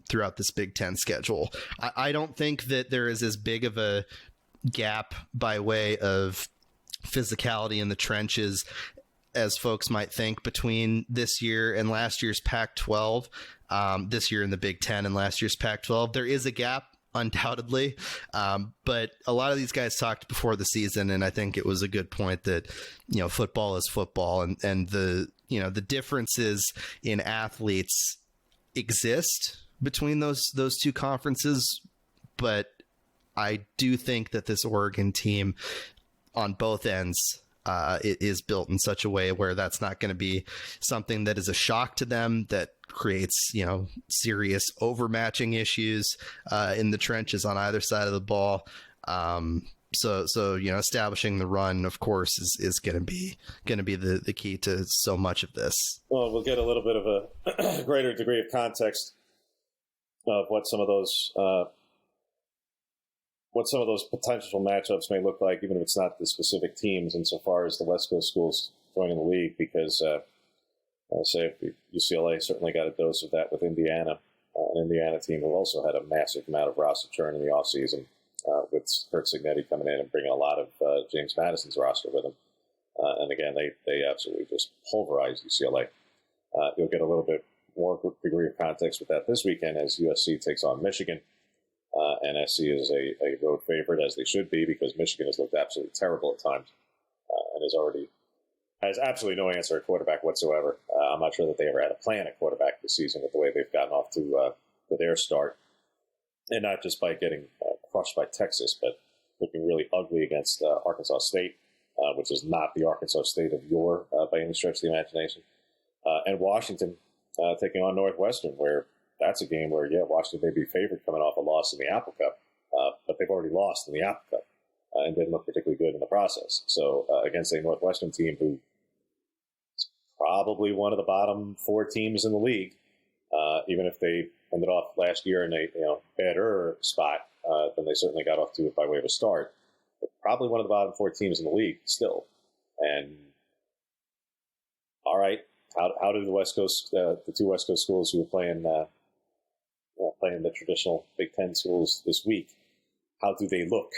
throughout this Big Ten schedule? I don't think that there is as big of a gap by way of physicality in the trenches as folks might think between this year and last year's Pac-12, this year in the Big Ten and last year's Pac-12. There is a gap, undoubtedly, but a lot of these guys talked before the season, and I think it was a good point that football is football, and the the differences in athletes exist between those two conferences, but I do think that this Oregon team on both ends it is built in such a way where that's not going to be something that is a shock to them, that creates, serious overmatching issues in the trenches on either side of the ball. So establishing the run, of course, is going to be the key to so much of this. Well, we'll get a little bit of a greater degree of context of what some of those potential matchups may look like, even if it's not the specific teams, insofar as the West Coast schools joining the league, because I'll say UCLA certainly got a dose of that with Indiana, an Indiana team who also had a massive amount of roster churn in the offseason, with Kurt Signetti coming in and bringing a lot of James Madison's roster with him. And again, they absolutely just pulverized UCLA. You'll get a little bit more degree of context with that this weekend as USC takes on Michigan. And SC is a road favorite, as they should be, because Michigan has looked absolutely terrible at times and has absolutely no answer at quarterback whatsoever. I'm not sure that they ever had a plan at quarterback this season with the way they've gotten off to their start. And not just by getting crushed by Texas, but looking really ugly against Arkansas State, which is not the Arkansas State of yore by any stretch of the imagination. And Washington taking on Northwestern, where that's a game where, Washington may be favored coming off a loss in the Apple Cup, but they've already lost in the Apple Cup and didn't look particularly good in the process. So against a Northwestern team who is probably one of the bottom 4 teams in the league, even if they ended off last year in a better spot than they certainly got off to it by way of a start, but probably one of the bottom 4 teams in the league still. And all right, how do the West Coast, the 2 West Coast schools who are playing the traditional Big Ten schools this week, how do they look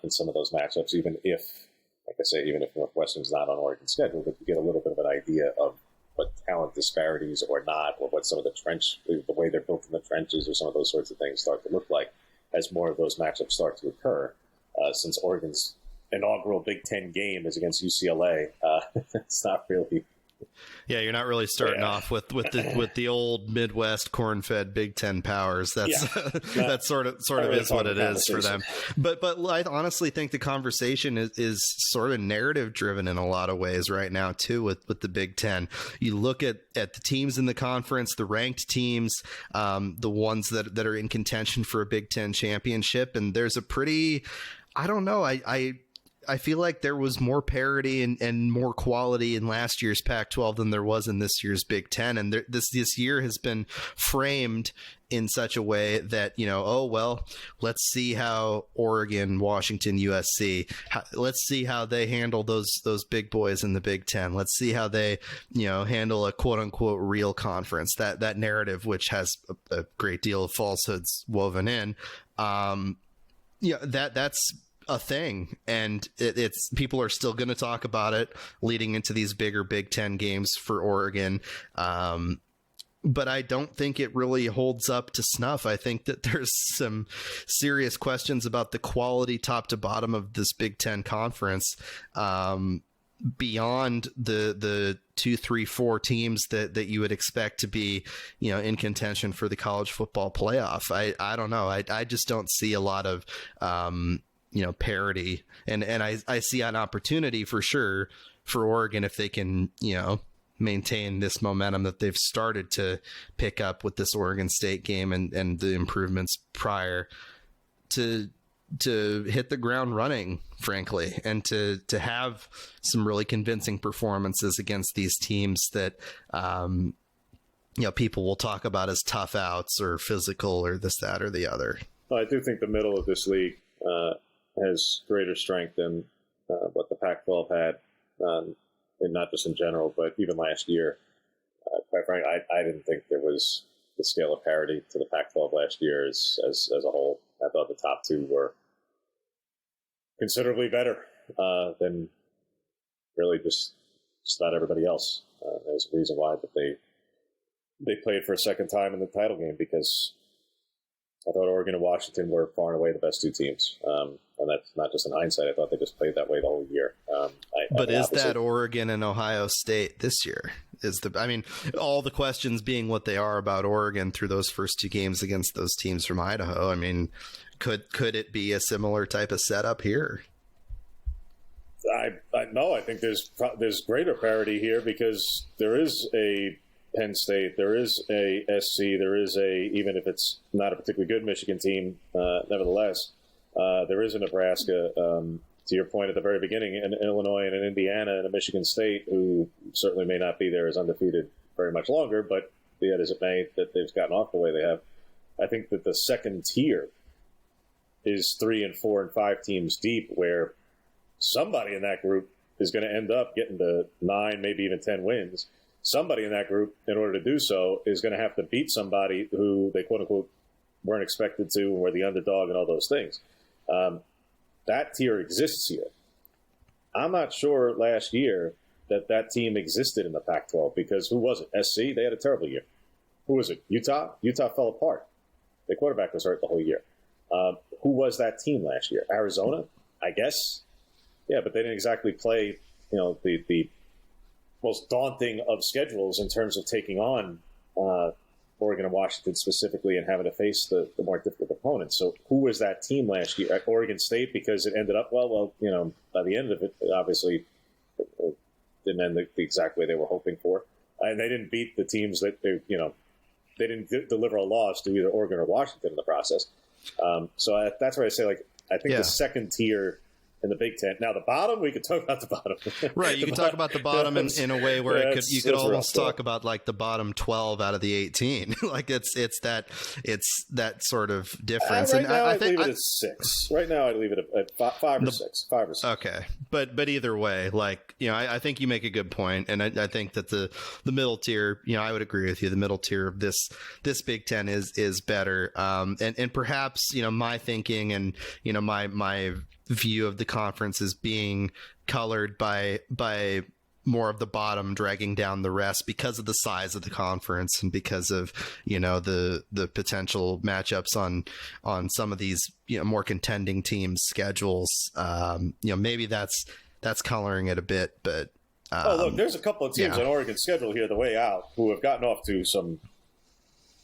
in some of those matchups, even if Northwestern's not on Oregon's schedule, but you get a little bit of an idea of what talent disparities or not, or what some of the way they're built in the trenches or some of those sorts of things start to look like as more of those matchups start to occur. Since Oregon's inaugural Big Ten game is against UCLA, it's not really... Yeah, you're not really starting off with the old Midwest corn-fed Big Ten powers. That sort of is what it is for them. But I honestly think the conversation is sort of narrative driven in a lot of ways right now too with the Big Ten. You look at the teams in the conference, the ranked teams, the ones that are in contention for a Big Ten championship, and there's a pretty, I don't know, I feel like there was more parity and more quality in last year's Pac-12 than there was in this year's Big Ten. And this year has been framed in such a way that, let's see how Oregon, Washington, USC, let's see how they handle those big boys in the Big Ten. Let's see how they, handle a quote unquote real conference, that narrative, which has a great deal of falsehoods woven in. That's a thing, and it's people are still going to talk about it leading into these bigger Big Ten games for Oregon, but I don't think it really holds up to snuff. I think that there's some serious questions about the quality top to bottom of this Big Ten conference, beyond the 2, 3, 4 teams that you would expect to be, in contention for the college football playoff. I don't know. I just don't see a lot of parity, and I see an opportunity for sure for Oregon if they can, maintain this momentum that they've started to pick up with this Oregon State game and the improvements prior to hit the ground running, frankly, and to have some really convincing performances against these teams that, people will talk about as tough outs or physical or this, that, or the other. Well, I do think the middle of this league has greater strength than what the Pac-12 had, and not just in general, but even last year. Quite frankly, I didn't think there was the scale of parity to the Pac-12 last year as a whole. I thought the top two were considerably better than really just about everybody else. There's a reason why that they played for a second time in the title game, because I thought Oregon and Washington were far and away the best two teams. And that's not just in hindsight. I thought they just played that way the whole year. But is that Oregon and Ohio State this year? All the questions being what they are about Oregon through those first two games against those teams from Idaho. I mean, could it be a similar type of setup here? I think there's greater parity here, because there is a Penn State, there is a SC, there is even if it's not a particularly good Michigan team, nevertheless, there is a Nebraska, to your point at the very beginning, an Illinois and an Indiana and a Michigan State, who certainly may not be there as undefeated very much longer, but be that as it may, that they've gotten off the way they have. I think that the second tier is 3 and 4 and 5 teams deep, where somebody in that group is going to end up getting to 9, maybe even 10 wins. Somebody in that group, in order to do so, is going to have to beat somebody who they quote-unquote weren't expected to and were the underdog and all those things. That tier exists here. I'm not sure last year that team existed in the Pac-12, because who was it? SC? They had a terrible year. Who was it? Utah? Utah fell apart. The quarterback was hurt the whole year. Who was that team last year? Arizona, I guess. Yeah, but they didn't exactly play, the most daunting of schedules in terms of taking on Oregon and Washington specifically and having to face the more difficult opponents. So who was that team last year? At Oregon State, because it ended up, by the end of it, obviously it didn't end the exact way they were hoping for. And they didn't beat the teams that, they didn't deliver a loss to either Oregon or Washington in the process. So that's where I say, I think the second tier in the Big Ten. Now, the bottom, we could talk about the bottom. Right, you can talk about the bottom in a way where you could almost talk about the bottom 12 out of the 18. It's that sort of difference. Right now, I'd leave it at 6. Right now, I'd leave it at 5 or 6. 5 or 6. Okay, but either way, I think you make a good point, and I think that the middle tier, I would agree with you. The middle tier of this Big Ten is better, and perhaps my thinking and my view of the conference is being colored by more of the bottom dragging down the rest because of the size of the conference and because of the potential matchups on some of these more contending teams' schedules. Maybe that's coloring it a bit, but look, there's a couple of teams on Oregon's schedule here the way out who have gotten off to some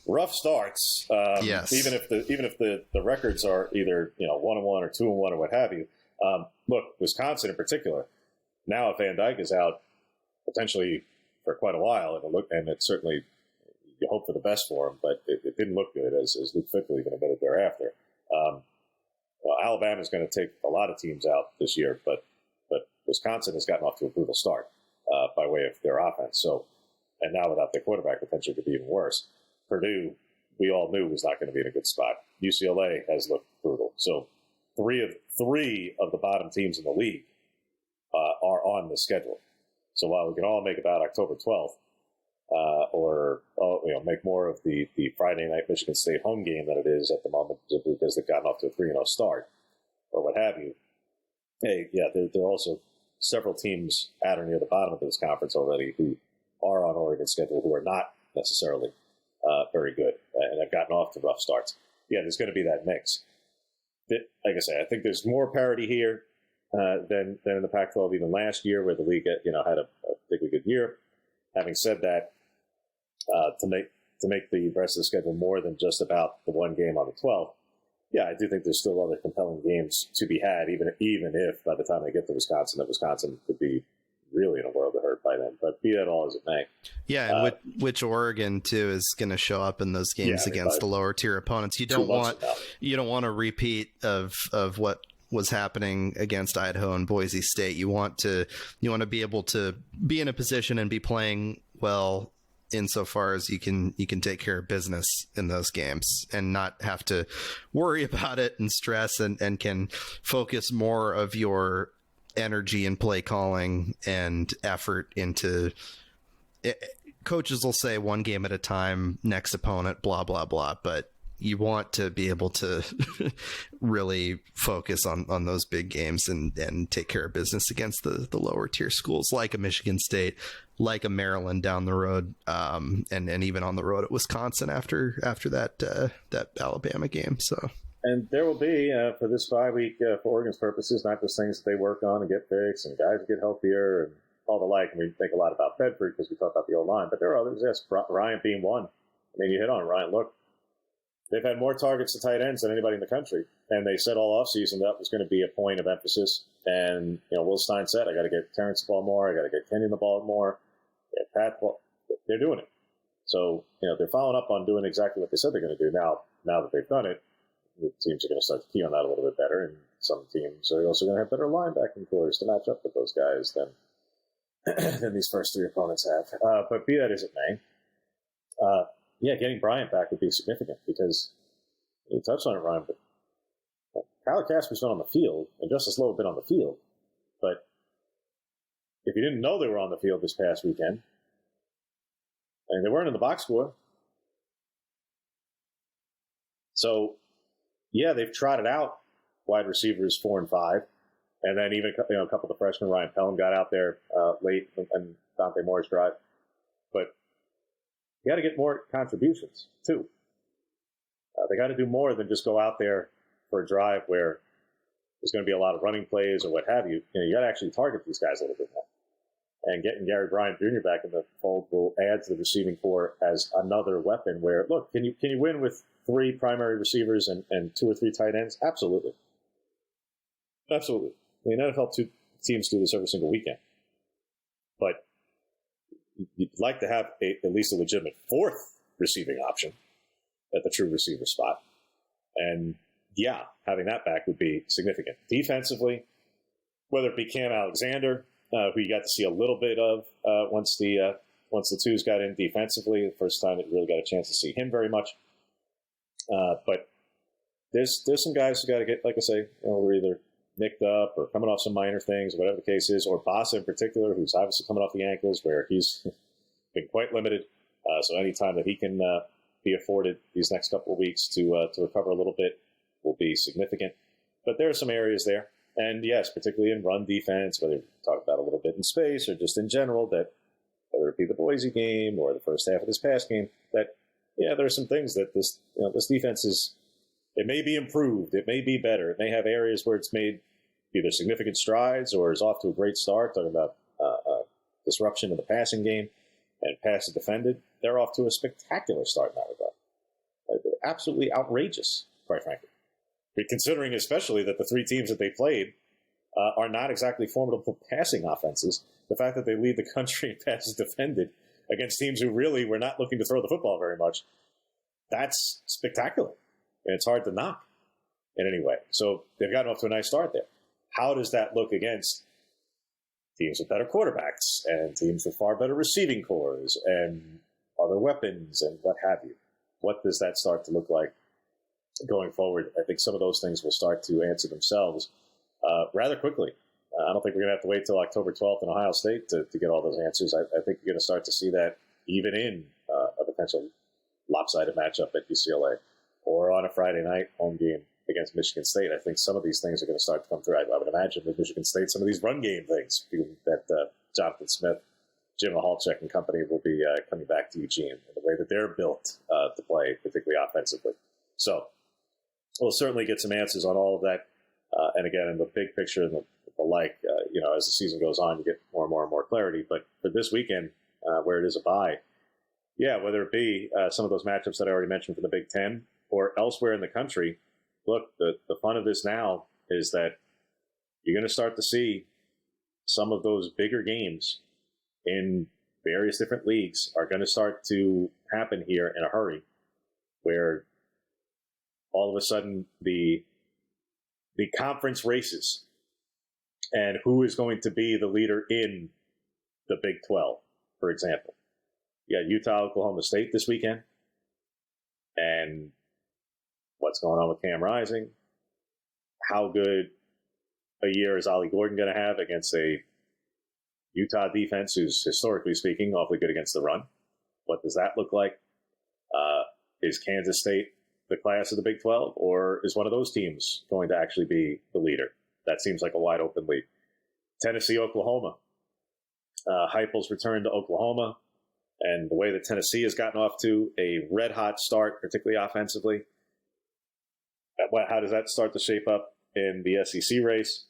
rough starts. Yes. Even if the records are either 1-1 or 2-1 or what have you. Look, Wisconsin in particular. Now, if Van Dyke is out potentially for quite a while, and it certainly you hope for the best for him, but it didn't look good as Luke Fickell even admitted thereafter. Alabama's going to take a lot of teams out this year, but Wisconsin has gotten off to a brutal start by way of their offense. So, and now without their quarterback, potentially could be even worse. Purdue, we all knew was not going to be in a good spot. UCLA has looked brutal. So three of the bottom teams in the league are on the schedule. So while we can all make about October 12th, or make more of the Friday night Michigan State home game than it is at the moment because they've gotten off to a 3-0 start or what have you. Hey, yeah, there are also several teams at or near the bottom of this conference already who are on Oregon's schedule who are not necessarily very good and have gotten off to rough starts. Yeah, there's going to be that mix. Like I say, I think there's more parity here than in the Pac-12 even last year, where the league had a particularly good year. Having said that, to make the rest of the schedule more than just about the one game on the 12th, yeah, I do think there's still other compelling games to be had, even if by the time they get to Wisconsin, that Wisconsin could be really in a world of hurt by then. But be that all as it may. Yeah, and which Oregon too is going to show up in those games against the lower tier opponents. You don't want a repeat of what was happening against Idaho and Boise State. You want to be able to be in a position and be playing well insofar as you can take care of business in those games and not have to worry about it and stress, and can focus more of your energy and play calling and effort into it. Coaches will say one game at a time, next opponent, blah, blah, blah. But you want to be able to really focus on those big games and take care of business against the lower tier schools like a Michigan State, like a Maryland down the road, and even on the road at Wisconsin after that Alabama game. So. And there will be, for this 5 week, for Oregon's purposes, not just things that they work on and get fixed and guys get healthier and all the like. And we think a lot about Bedford because we talk about the O-line, but there are others. Yes, Ryan being one. I mean, you hit on it, Ryan. Look, they've had more targets to tight ends than anybody in the country. And they said all offseason that was going to be a point of emphasis. And, Will Stein said, I got to get Terrence the ball more. I got to get Kenyon the ball more. Pat, they're doing it. So, they're following up on doing exactly what they said they're going to do. Now that they've done it, the teams are going to start to key on that a little bit better, and some teams are also going to have better linebacking cores to match up with those guys than these first three opponents have. But be that as it may, getting Bryant back would be significant because you touched on it, Ryan, but Kyler Casper's been on the field, and Justice Lowe have been on the field. But if you didn't know they were on the field this past weekend, and they weren't in the box score, so they've trotted out wide receivers 4 and 5, and then even a couple of the freshmen, Ryan Pelham got out there late, and Dante Moore's drive. But you got to get more contributions too. They got to do more than just go out there for a drive where there's going to be a lot of running plays or what have you. You got to actually target these guys a little bit more. And getting Gary Bryant Jr. back in the fold will add to the receiving corps as another weapon. Where look, can you win with 3 primary receivers and 2 or 3 tight ends? Absolutely. Absolutely. I mean, NFL teams do this every single weekend. But you'd like to have at least a legitimate 4th receiving option at the true receiver spot. And, having that back would be significant. Defensively, whether it be Cam Alexander, who you got to see a little bit of once the twos got in defensively, the first time that you really got a chance to see him very much. But there's some guys who got to get, like I say, we're either nicked up or coming off some minor things, whatever the case is, or Bossa in particular, who's obviously coming off the ankles where he's been quite limited. So any time that he can be afforded these next couple of weeks to recover a little bit will be significant. But there are some areas there. And yes, particularly in run defense, whether you talk about a little bit in space or just in general, that whether it be the Boise game or the first half of this past game, that there are some things that this defense is. It may be improved, it may be better, it may have areas where it's made either significant strides or is off to a great start. Talking about disruption in the passing game and passes defended, they're off to a spectacular start in that regard. Absolutely outrageous, quite frankly. Considering especially that the 3 teams that they played are not exactly formidable passing offenses. The fact that they lead the country in passes defended against teams who really were not looking to throw the football very much, that's spectacular. And it's hard to knock in any way. So they've gotten off to a nice start there. How does that look against teams with better quarterbacks and teams with far better receiving cores and other weapons and what have you? What does that start to look like going forward? I think some of those things will start to answer themselves rather quickly. I don't think we're going to have to wait till October 12th in Ohio State to get all those answers. I think you're going to start to see that even in a potential lopsided matchup at UCLA or on a Friday night home game against Michigan State. I think some of these things are going to start to come through. I would imagine with Michigan State, some of these run game things that Jonathan Smith, Jim Mahalchek and company will be coming back to Eugene and the way that they're built to play, particularly offensively. So we'll certainly get some answers on all of that. And again, in the big picture and the like, as the season goes on, you get more and more and more clarity. But for this weekend, where it is a bye, whether it be some of those matchups that I already mentioned for the Big Ten or elsewhere in the country, look, the fun of this now is that you're going to start to see some of those bigger games in various different leagues are going to start to happen here in a hurry, where all of a sudden the conference races and who is going to be the leader in the Big 12, for example, You got Utah, Oklahoma State this weekend. And what's going on with Cam Rising? How good a year is Ollie Gordon going to have against a Utah defense who's, historically speaking, awfully good against the run? What does that look like? Is Kansas State the class of the Big 12, or is one of those teams going to actually be the leader? That seems like a wide open lead. Tennessee, Oklahoma. Heupel's return to Oklahoma, and the way that Tennessee has gotten off to a red-hot start, particularly offensively, how does that start to shape up in the SEC race?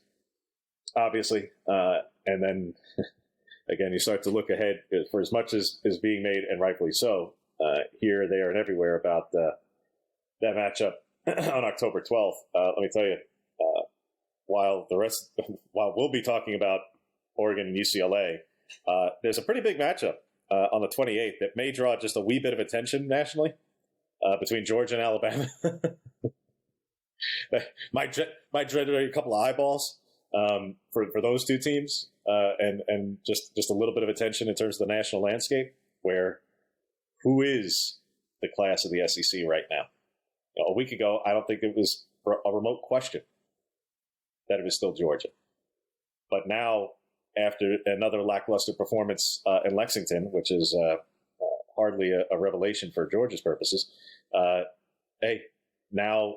Obviously. And then, again, you start to look ahead for as much as is being made, and rightfully so, here, there, and everywhere about that matchup on October 12th. Let me tell you, while we'll be talking about Oregon and UCLA, there's a pretty big matchup on the 28th that may draw just a wee bit of attention nationally between Georgia and Alabama. might generate a couple of eyeballs for those two teams, and just a little bit of attention in terms of the national landscape. Who is the class of the SEC right now? A week ago, I don't think it was a remote question that it was still Georgia. But now, after another lackluster performance in Lexington, which is hardly a revelation for Georgia's purposes, now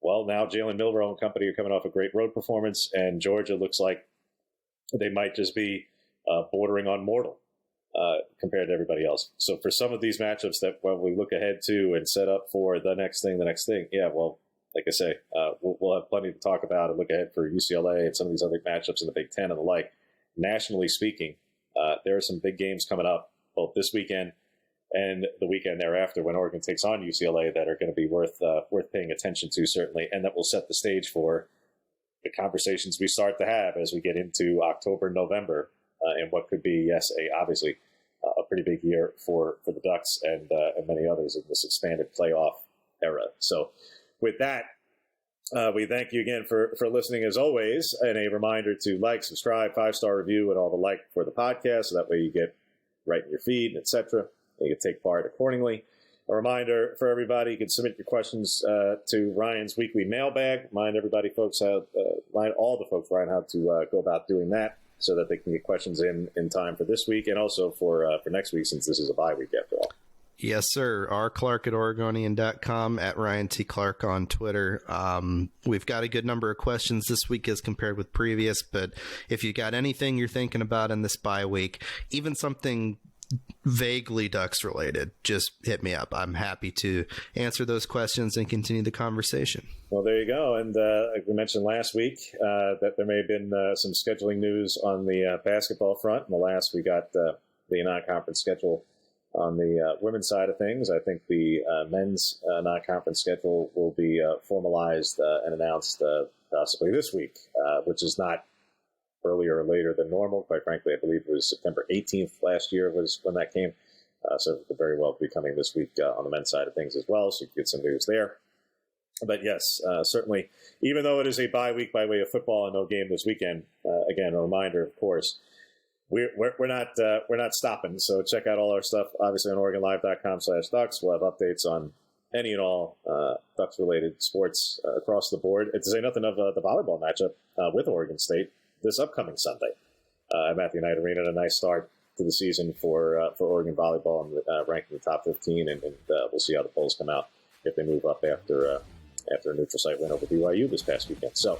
Jalen Milroe and company are coming off a great road performance, and Georgia looks like they might just be bordering on mortal compared to everybody else. So for some of these matchups that when we look ahead to and set up for the next thing, yeah, well, like I say, we'll have plenty to talk about and look ahead for UCLA and some of these other matchups in the Big Ten and the like. Nationally speaking, there are some big games coming up both this weekend and the weekend thereafter when Oregon takes on UCLA that are going to be worth paying attention to, certainly, and that will set the stage for the conversations we start to have as we get into October, November, and what could be, yes, obviously a pretty big year for the Ducks and many others in this expanded playoff era. So with that, we thank you again for listening as always, and a reminder to like, subscribe, 5-star review, and all the like for the podcast, so that way you get right in your feed, etc. You can take part accordingly. A reminder for everybody, you can submit your questions to Ryan's weekly mailbag. Remind all the folks, Ryan, how to go about doing that so that they can get questions in time for this week and also for next week, since this is a bye week after all. Yes, sir. rclark@oregonian.com, at Ryan T. Clark on Twitter. We've got a good number of questions this week as compared with previous, but if you got anything you're thinking about in this bye week, even something vaguely Ducks related, just hit me up. I'm happy to answer those questions and continue the conversation. Well, there you go. And like we mentioned last week, that there may have been some scheduling news on the basketball front. In the last, we got the non-conference schedule on the women's side of things. I think the men's non-conference schedule will be formalized and announced possibly this week, which is not earlier or later than normal. Quite frankly, I believe it was September 18th last year was when that came. So it could very well be coming this week on the men's side of things as well, so you can get some news there. But yes, certainly, even though it is a bye week by way of football and no game this weekend, again, a reminder, of course, we're not stopping. So check out all our stuff, obviously, on OregonLive.com/Ducks. We'll have updates on any and all Ducks-related sports across the board. To say nothing of the volleyball matchup with Oregon State this upcoming Sunday at Matthew Knight Arena. A nice start to the season for Oregon volleyball, and ranked in the top 15, and we'll see how the polls come out if they move up after a neutral site win over BYU this past weekend. So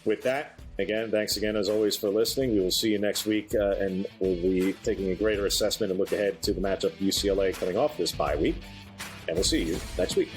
with that, again, thanks again as always for listening. We will see you next week, and we'll be taking a greater assessment and look ahead to the matchup UCLA coming off this bye week, and we'll see you next week.